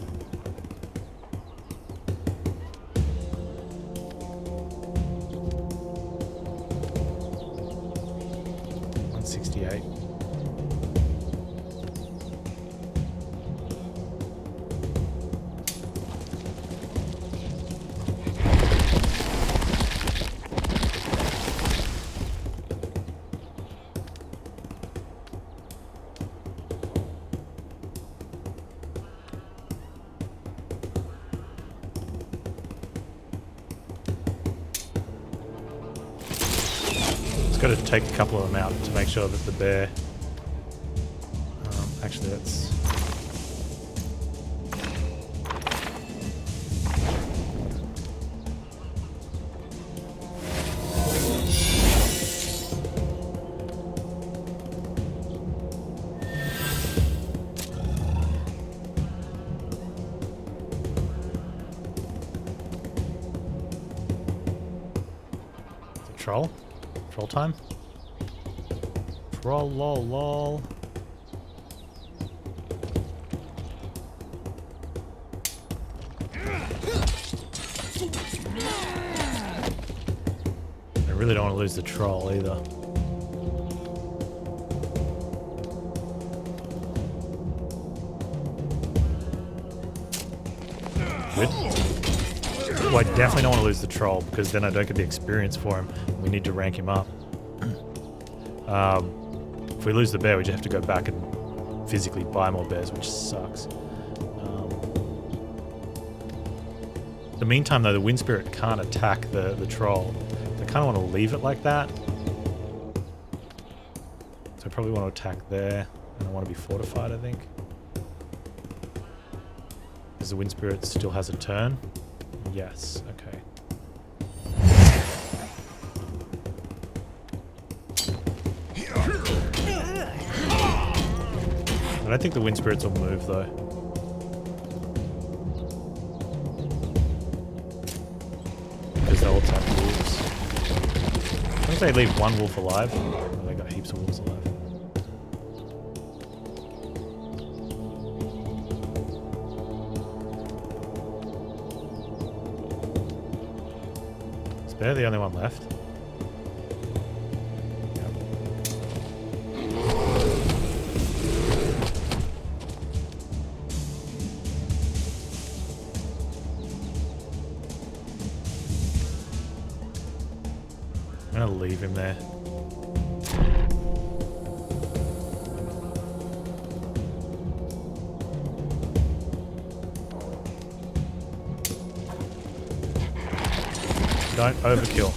got to take a couple of them out to make sure that the bear... actually, that's... Troll? Troll time? Troll lol lol. I really don't want to lose the troll either. Good. Well, I definitely don't want to lose the troll because then I don't get the experience for him. We need to rank him up. If we lose the bear, we just have to go back and physically buy more bears, which sucks. In the meantime, though, the wind spirit can't attack the troll. So I kind of want to leave it like that. So I probably want to attack there. And I want to be fortified, I think. Because the wind spirit still has a turn. Yes, okay. I don't think the wind spirits will move though. Because they'll attack wolves. I think they leave one wolf alive. Oh, they got heaps of wolves alive. They're the only one left. Yep. I'm gonna leave him there. Don't overkill.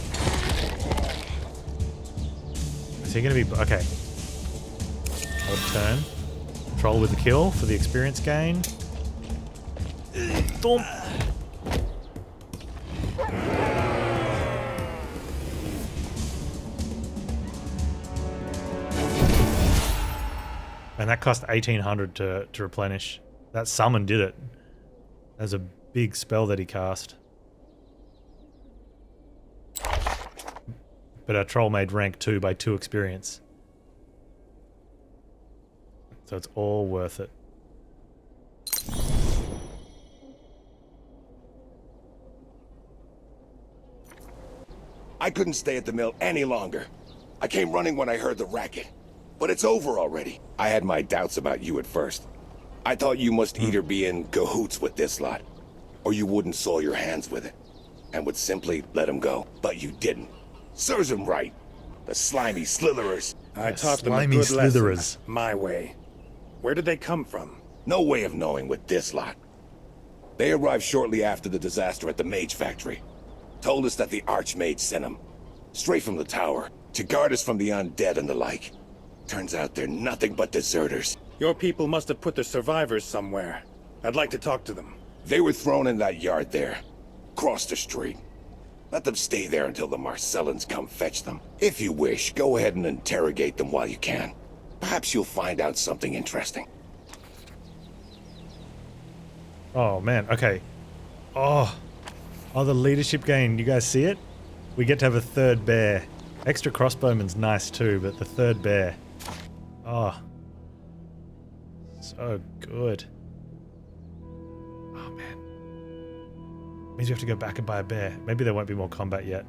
Is he going to be... Okay. Odd turn. Troll with the kill for the experience gain. Thump. And that cost 1800 to replenish. That summon did it. That was a big spell that he cast. But our troll made rank 2 by 2 experience. So it's all worth it. I couldn't stay at the mill any longer. I came running when I heard the racket. But it's over already. I had my doubts about you at first. I thought you must either be in cahoots with this lot, or you wouldn't soil your hands with it, and would simply let him go. But you didn't. Serves him right. The slimy slitherers. I taught them a good lesson, my way. Where did they come from? No way of knowing with this lot. They arrived shortly after the disaster at the mage factory. Told us that the archmage sent them. Straight from the tower, to guard us from the undead and the like. Turns out they're nothing but deserters. Your people must have put the survivors somewhere. I'd like to talk to them. They were thrown in that yard there. Cross the street. Let them stay there until the Marcellans come fetch them. If you wish, go ahead and interrogate them while you can. Perhaps you'll find out something interesting. Oh, man. Okay. Oh, the leadership gain. You guys see it? We get to have a third bear. Extra crossbowman's nice too, but the third bear. Oh. So good. Oh, man. Means we have to go back and buy a bear. Maybe there won't be more combat yet.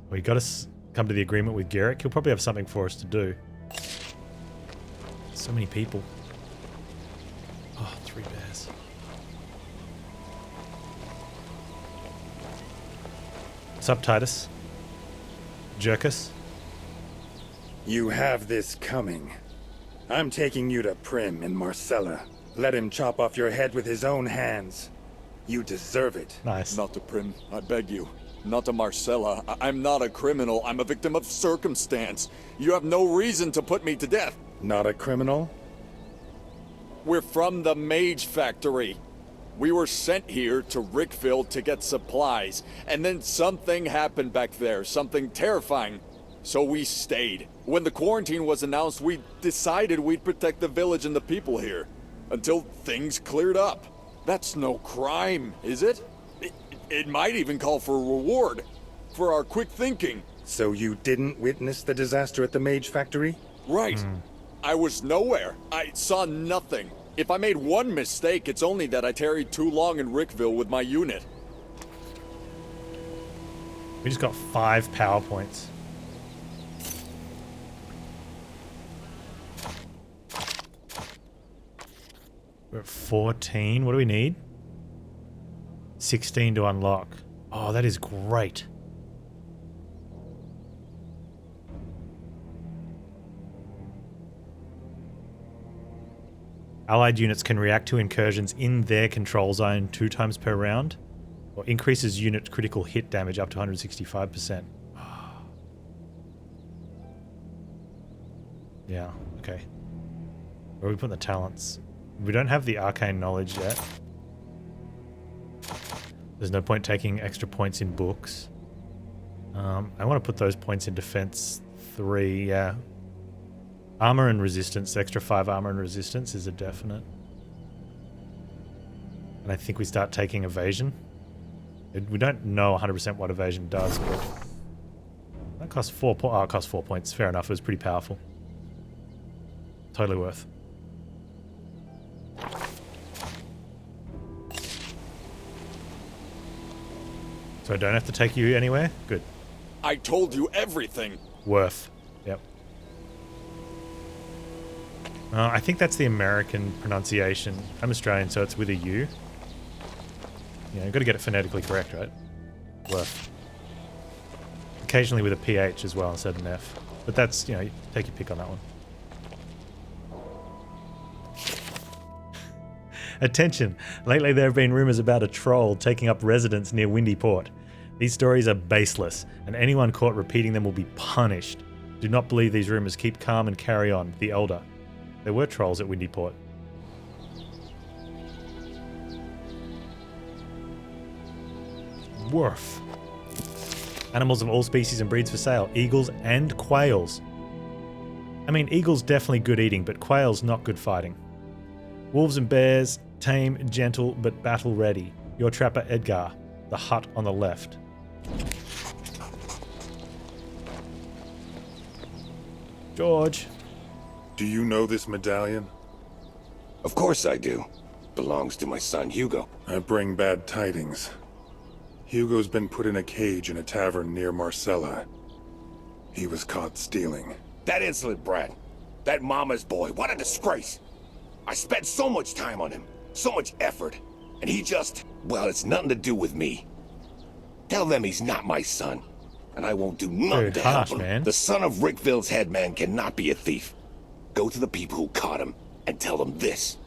We got to come to the agreement with Garrick. He'll probably have something for us to do. So many people. Oh, 3 bears. What's up, Titus? Jerkus? You have this coming. I'm taking you to Prim in Marcella. Let him chop off your head with his own hands. You deserve it. Nice. Not to Prim, I beg you. Not to Marcella. I'm not a criminal. I'm a victim of circumstance. You have no reason to put me to death. Not a criminal? We're from the Mage Factory. We were sent here to Rickville to get supplies, and then something happened back there, something terrifying. So we stayed. When the quarantine was announced, we decided we'd protect the village and the people here. Until things cleared up. That's no crime, is it? It might even call for a reward. For our quick thinking. So you didn't witness the disaster at the Mage Factory? Right. I was nowhere. I saw nothing. If I made one mistake, it's only that I tarried too long in Rickville with my unit. We just got 5 power points. We're at 14. What do we need? 16 to unlock. Oh, that is great. Allied units can react to incursions in their control zone 2 times per round, or increases unit critical hit damage up to 165%. Yeah, okay. Where are we putting the talents? We don't have the arcane knowledge yet. There's no point taking extra points in books. I want to put those points in defense 3, yeah. Armor and resistance, extra 5 armor and resistance is a definite. And I think we start taking evasion. We don't know 100% what evasion does, but that costs 4 points. Oh, it costs 4 points. Fair enough. It was pretty powerful. Totally worth. So I don't have to take you anywhere? Good. I told you everything. Worth. Yep. I think that's the American pronunciation. I'm Australian, so it's with a U. Yeah, you've got to get it phonetically correct, right? Worth. Occasionally with a PH as well instead of an F. But that's, you know, take your pick on that one. Attention! Lately there have been rumours about a troll taking up residence near Windy Port. These stories are baseless, and anyone caught repeating them will be punished. Do not believe these rumours. Keep calm and carry on. The Elder. There were trolls at Windy Port. Woof. Animals of all species and breeds for sale. Eagles and quails. I mean, eagles definitely good eating, but quails not good fighting. Wolves and bears, tame, gentle, but battle ready. Your trapper Edgar. The hut on the left. George. Do you know this medallion? Of course I do. Belongs to my son Hugo. I bring bad tidings. Hugo's been put in a cage in a tavern near Marcella. He was caught stealing. That insolent brat. That mama's boy. What a disgrace. I spent so much time on him. So much effort. And he just... Well, it's nothing to do with me. Tell them he's not my son. And I won't do nothing to help him. Man. The son of Rickville's headman cannot be a thief. Go to the people who caught him and tell them this.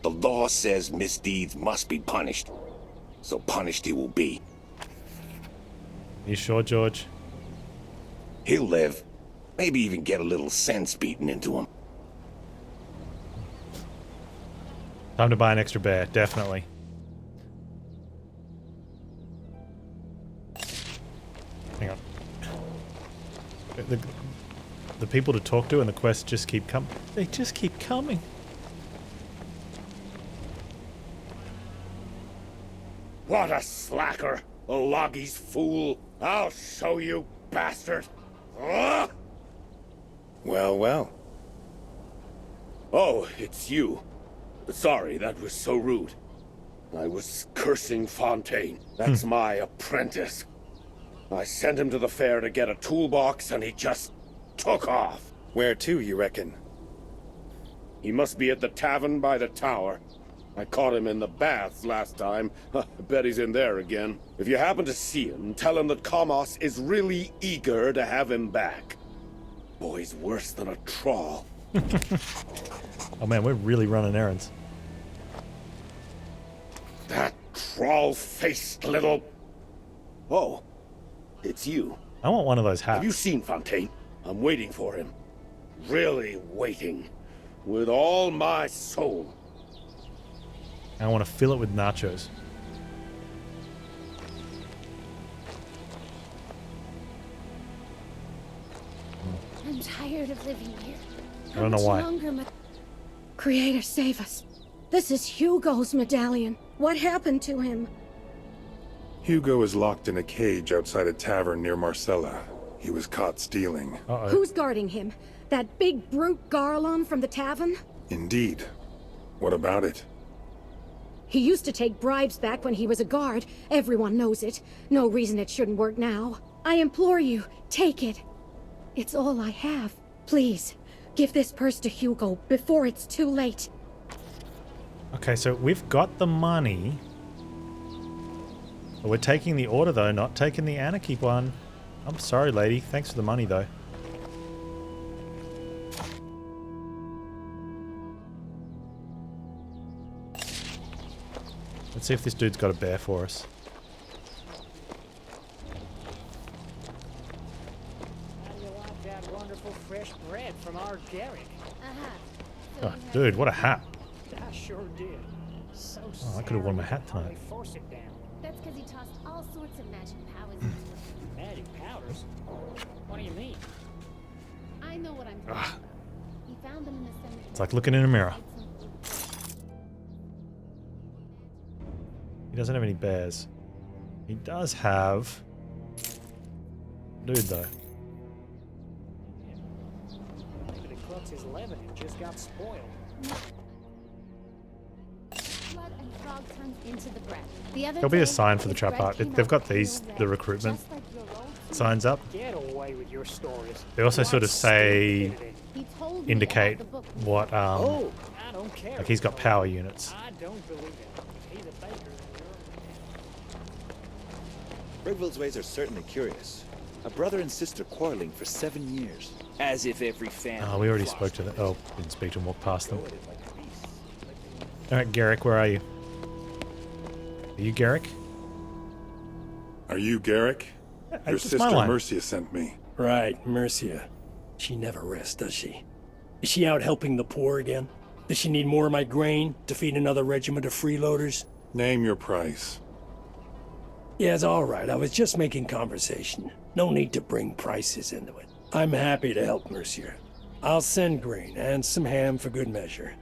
The law says misdeeds must be punished. So punished he will be. You sure, George? He'll live. Maybe even get a little sense beaten into him. Time to buy an extra bear, definitely. Hang on. The people to talk to and the quests just keep coming. They just keep coming. What a slacker! A Loggy's fool! I'll show you, bastard! Ah! Well, well. Oh, it's you. Sorry, that was so rude. I was cursing Fontaine. That's my apprentice. I sent him to the fair to get a toolbox and he just took off. Where to, you reckon? He must be at the tavern by the tower. I caught him in the baths last time. I bet he's in there again. If you happen to see him, tell him that Kamos is really eager to have him back. Boy's worse than a troll. Oh man, we're really running errands. That troll-faced little... Oh, It's you. I want one of those hats. Have you seen Fontaine? I'm waiting for him. Really waiting. With all my soul. I want to fill it with nachos. I'm tired of living here. I don't know why. Creator, save us. This is Hugo's medallion. What happened to him? Hugo is locked in a cage outside a tavern near Marcella. He was caught stealing. Uh-oh. Who's guarding him? That big brute Garlon from the tavern? Indeed. What about it? He used to take bribes back when he was a guard. Everyone knows it. No reason it shouldn't work now. I implore you, take it. It's all I have. Please, give this purse to Hugo before it's too late. Okay, so we've got the money. We're taking the order, though, not taking the anarchy one. I'm sorry, lady. Thanks for the money, though. Let's see if this dude's got a bear for us. How do you like that wonderful fresh bread from our Garrick? Oh, dude, what a hat. I sure did. So Oh, I could have worn my hat tonight. Force it down. That's because he tossed all sorts of magic powers into it. Magic powders? What do you mean? I know what I'm talking about. He found them in the cemetery. It's like looking in a mirror. He doesn't have any bears. He does have... Dude, though. Maybe the crux is leaven and just got spoiled. Blood and frog tongues into the breath. The other There'll be a day, sign for the his trap breath art. came They've got out these, pale the red, recruitment just like your old signs up. Get away with your stories. They also sort of say, He told me indicate about the book. what, Oh, I don't care. like he's got power units. I don't believe it. If he's a baker, Brigville's ways are certainly curious. A brother and sister quarreling for 7 years. As if every family... Oh, we already spoke to them. Oh, didn't speak to them, walked past them. Alright, Garrick, where are you? Are you Garrick? Are you Garrick? Your It's sister my line. Mercia sent me. Right, Mercia. She never rests, does she? Is she out helping the poor again? Does she need more of my grain to feed another regiment of freeloaders? Name your price. Yeah, it's all right. I was just making conversation. No need to bring prices into it. I'm happy to help, Mercia. I'll send grain and some ham for good measure.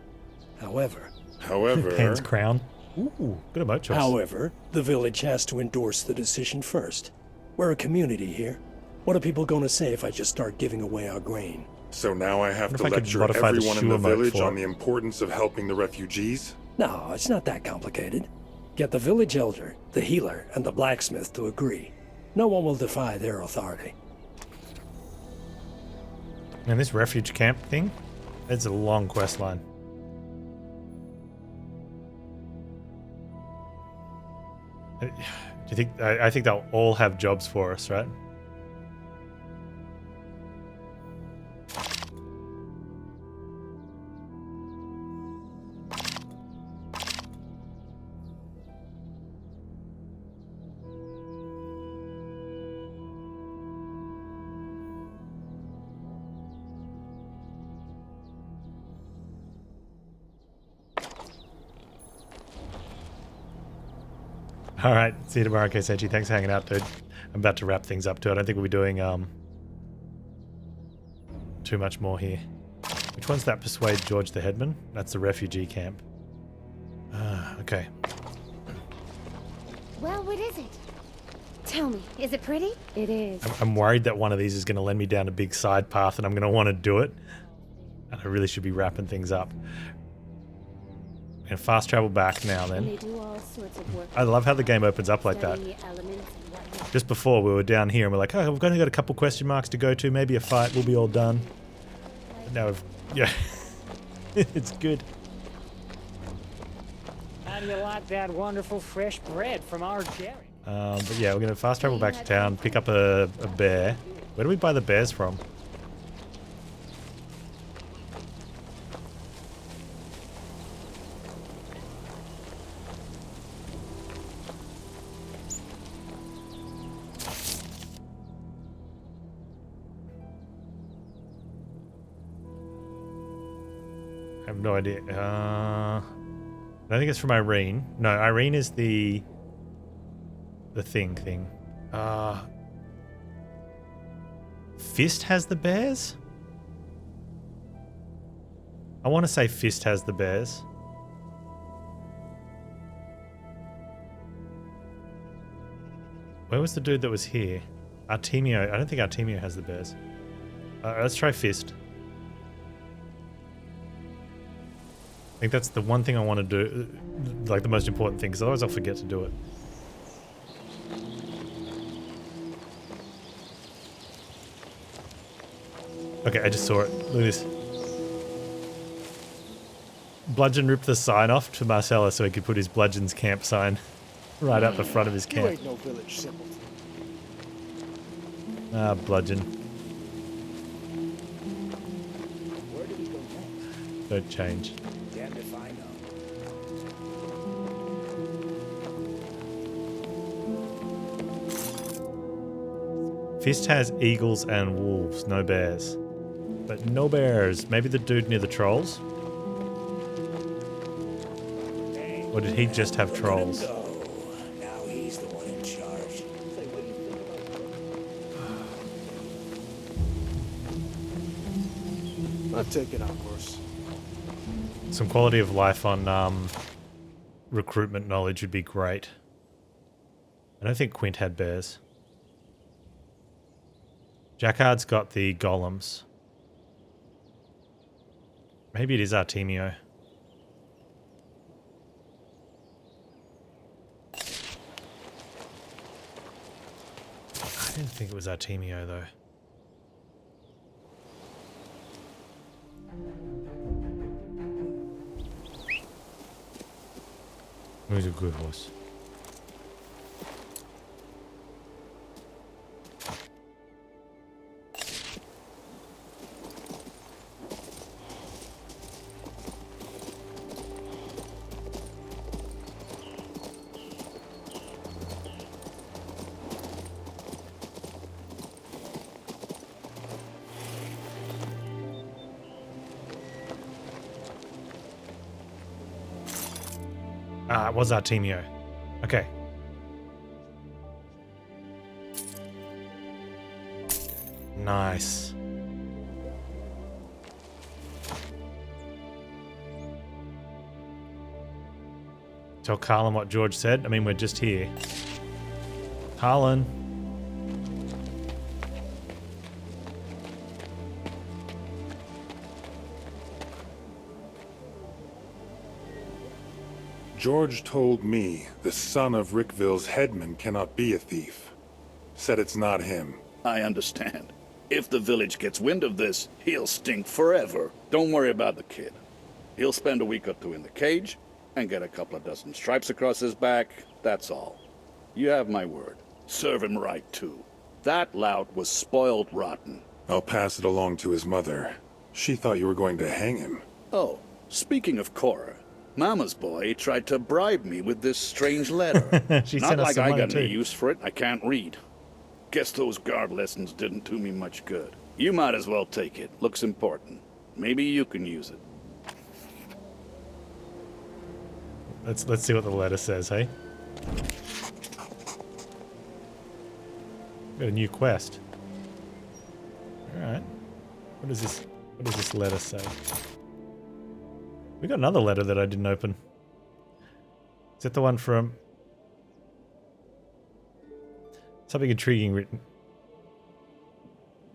However, Panz crown. Ooh, good emote choice. the village has to endorse the decision first. We're a community here. What are people going to say if I just start giving away our grain? So now I have Wonder to if I could lecture modify the everyone in shoe the emote village for on it. the importance of helping the refugees? No, it's not that complicated. Get the village elder, the healer, and the blacksmith to agree. No one will defy their authority. And this refuge camp thing, it's a long quest line. Do you think? I think they'll all have jobs for us, right? All right, see you tomorrow, Keisechi. Thanks for hanging out, dude. I'm about to wrap things up too. I don't think we'll be doing too much more here. Which one's that? Persuade George the Headman? That's the refugee camp. Okay. Well, what is it? Tell me, is it pretty? It is. I'm worried that one of these is going to lend me down a big side path and I'm going to want to do it. And I really should be wrapping things up. I'm going to fast travel back now then. They do all sorts of work. I love how the game opens up like that. Study elements and whatnot. Just before we were down here and we're like, oh, we've only got a couple question marks to go to, maybe a fight, we'll be all done. But now we've, yeah, it's good. How do you like that wonderful fresh bread from our Garrick? But yeah, we're going to fast travel back to town, pick up a bear. Where do we buy the bears from? have no idea. I don't think it's from Irene. No, Irene is the thing. Fist has the bears? I want to say Fist has the bears. Where was the dude that was here? Artemio. I don't think Artemio has the bears. Let's try Fist. I think that's the one thing I want to do, like the most important thing, because otherwise I'll forget to do it. Okay, I just saw it. Look at this. Bludgeon ripped the sign off to Marcella so he could put his Bludgeon's camp sign right up the front of his camp. You ain't no village simpleton. Ah, Bludgeon. Where did he go next? Don't change. Damned if I know. Fist has eagles and wolves, no bears. But no bears. Maybe the dude near the trolls? Or did he just have trolls? Now he's the one in charge. I'll take it out worse. Some quality of life on recruitment knowledge would be great. I don't think Quint had bears. Jacquard's got the golems. Maybe it is Artemio. I didn't think it was Artemio though. He's a good horse. Ah, it was Artemio. Okay. Nice. Tell Carlin what George said. I mean, we're just here. Carlin. George told me the son of Rickville's headman cannot be a thief. Said it's not him. I understand. If the village gets wind of this, he'll stink forever. Don't worry about the kid. He'll spend a week or two in the cage and get a couple of dozen stripes across his back, that's all. You have my word. Serve him right, too. That lout was spoiled rotten. I'll pass it along to his mother. She thought you were going to hang him. Oh, speaking of Cora, Mama's boy tried to bribe me with this strange letter. She Not sent us like some I money got too. any use for it. I can't read. Guess those guard lessons didn't do me much good. You might as well take it. Looks important. Maybe you can use it. Let's see what the letter says, hey? Got a new quest. Alright. What does this letter say? We got another letter that I didn't open. Is that the one from... Something intriguing written.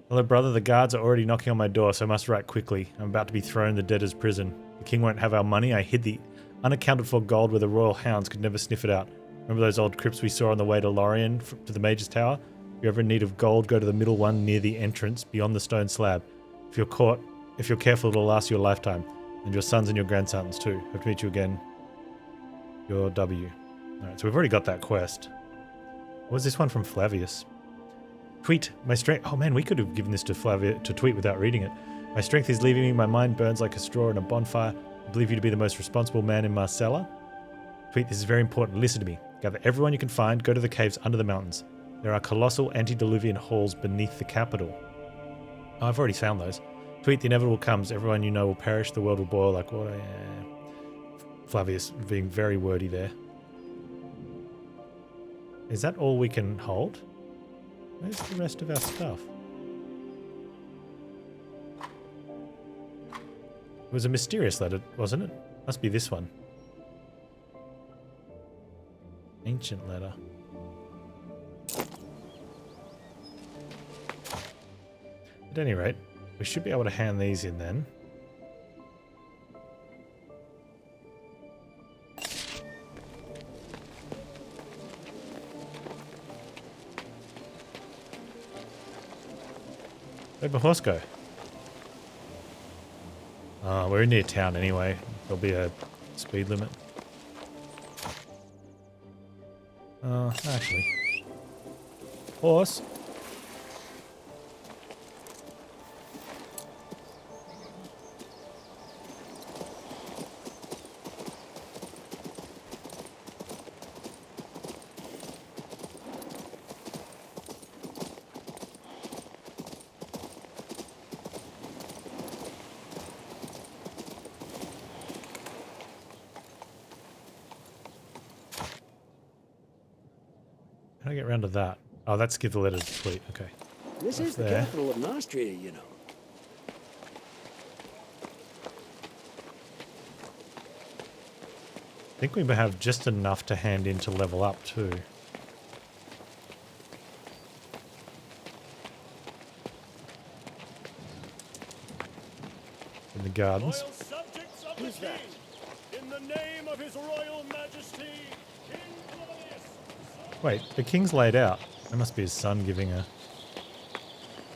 Hello, brother. The guards are already knocking on my door, so I must write quickly. I'm about to be thrown in the debtor's prison. The king won't have our money. I hid the unaccounted for gold where the royal hounds could never sniff it out. Remember those old crypts we saw on the way to Lorien, to the Mage's Tower? If you're ever in need of gold, go to the middle one near the entrance, beyond the stone slab. If you're careful, it'll last you a lifetime. And your sons and your grandsons too. Hope to meet you again. Your W. Alright, so we've already got that quest. What was this one from Flavius? Tweet. My strength... Oh man, we could have given this to Flavius to tweet without reading it. My strength is leaving me. My mind burns like a straw in a bonfire. I believe you to be the most responsible man in Marcella. Tweet. This is very important. Listen to me. Gather everyone you can find. Go to the caves under the mountains. There are colossal antediluvian halls beneath the capital. Oh, I've already found those. Tweet, the inevitable comes. Everyone you know will perish. The world will boil like water. Yeah. Flavius being very wordy there. Is that all we can hold? Where's the rest of our stuff? It was a mysterious letter, wasn't it? Must be this one. Ancient letter. At any rate, we should be able to hand these in then. Where'd my horse go? We're near town anyway. There'll be a speed limit. Actually. Horse. How do I get around to that? Oh, that's give the letter to Tweet. Okay. This That's is the there. capital of Nostria, you know. I think we have just enough to hand in to level up too. In the gardens. Loyal subjects of the king, in the name of his royal majesty, King Claudius. Wait, the king's laid out. That must be his son giving a...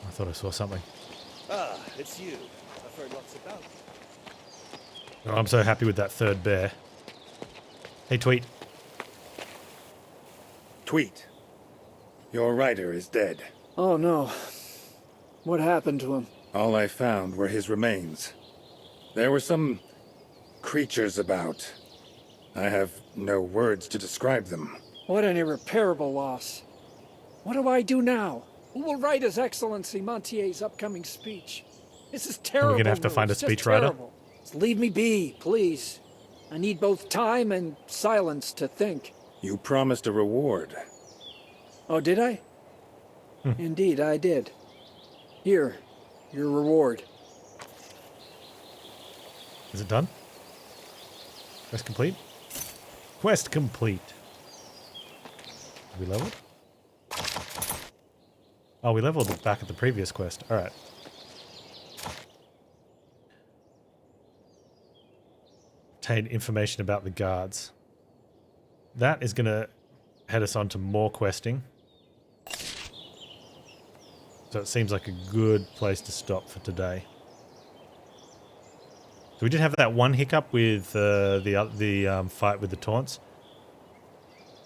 I thought I saw something. Ah, it's you. I've heard lots about you. Oh, I'm so happy with that third bear. Hey, Tweet. Tweet. Your writer is dead. Oh no. What happened to him? All I found were his remains. There were some creatures about. I have no words to describe them. What an irreparable loss. What do I do now? Who will write His Excellency Montier's upcoming speech? This is terrible. We're gonna have to find a news, just speechwriter? terrible. Just leave me be, please. I need both time and silence to think. You promised a reward. Oh, did I? Indeed, I did. Here, your reward. Is it done? Quest complete? Quest complete. We leveled? Oh, we leveled back at the previous quest. Alright. Obtain information about the guards. That is going to head us on to more questing. So it seems like a good place to stop for today. So we did have that one hiccup with the fight with the taunts.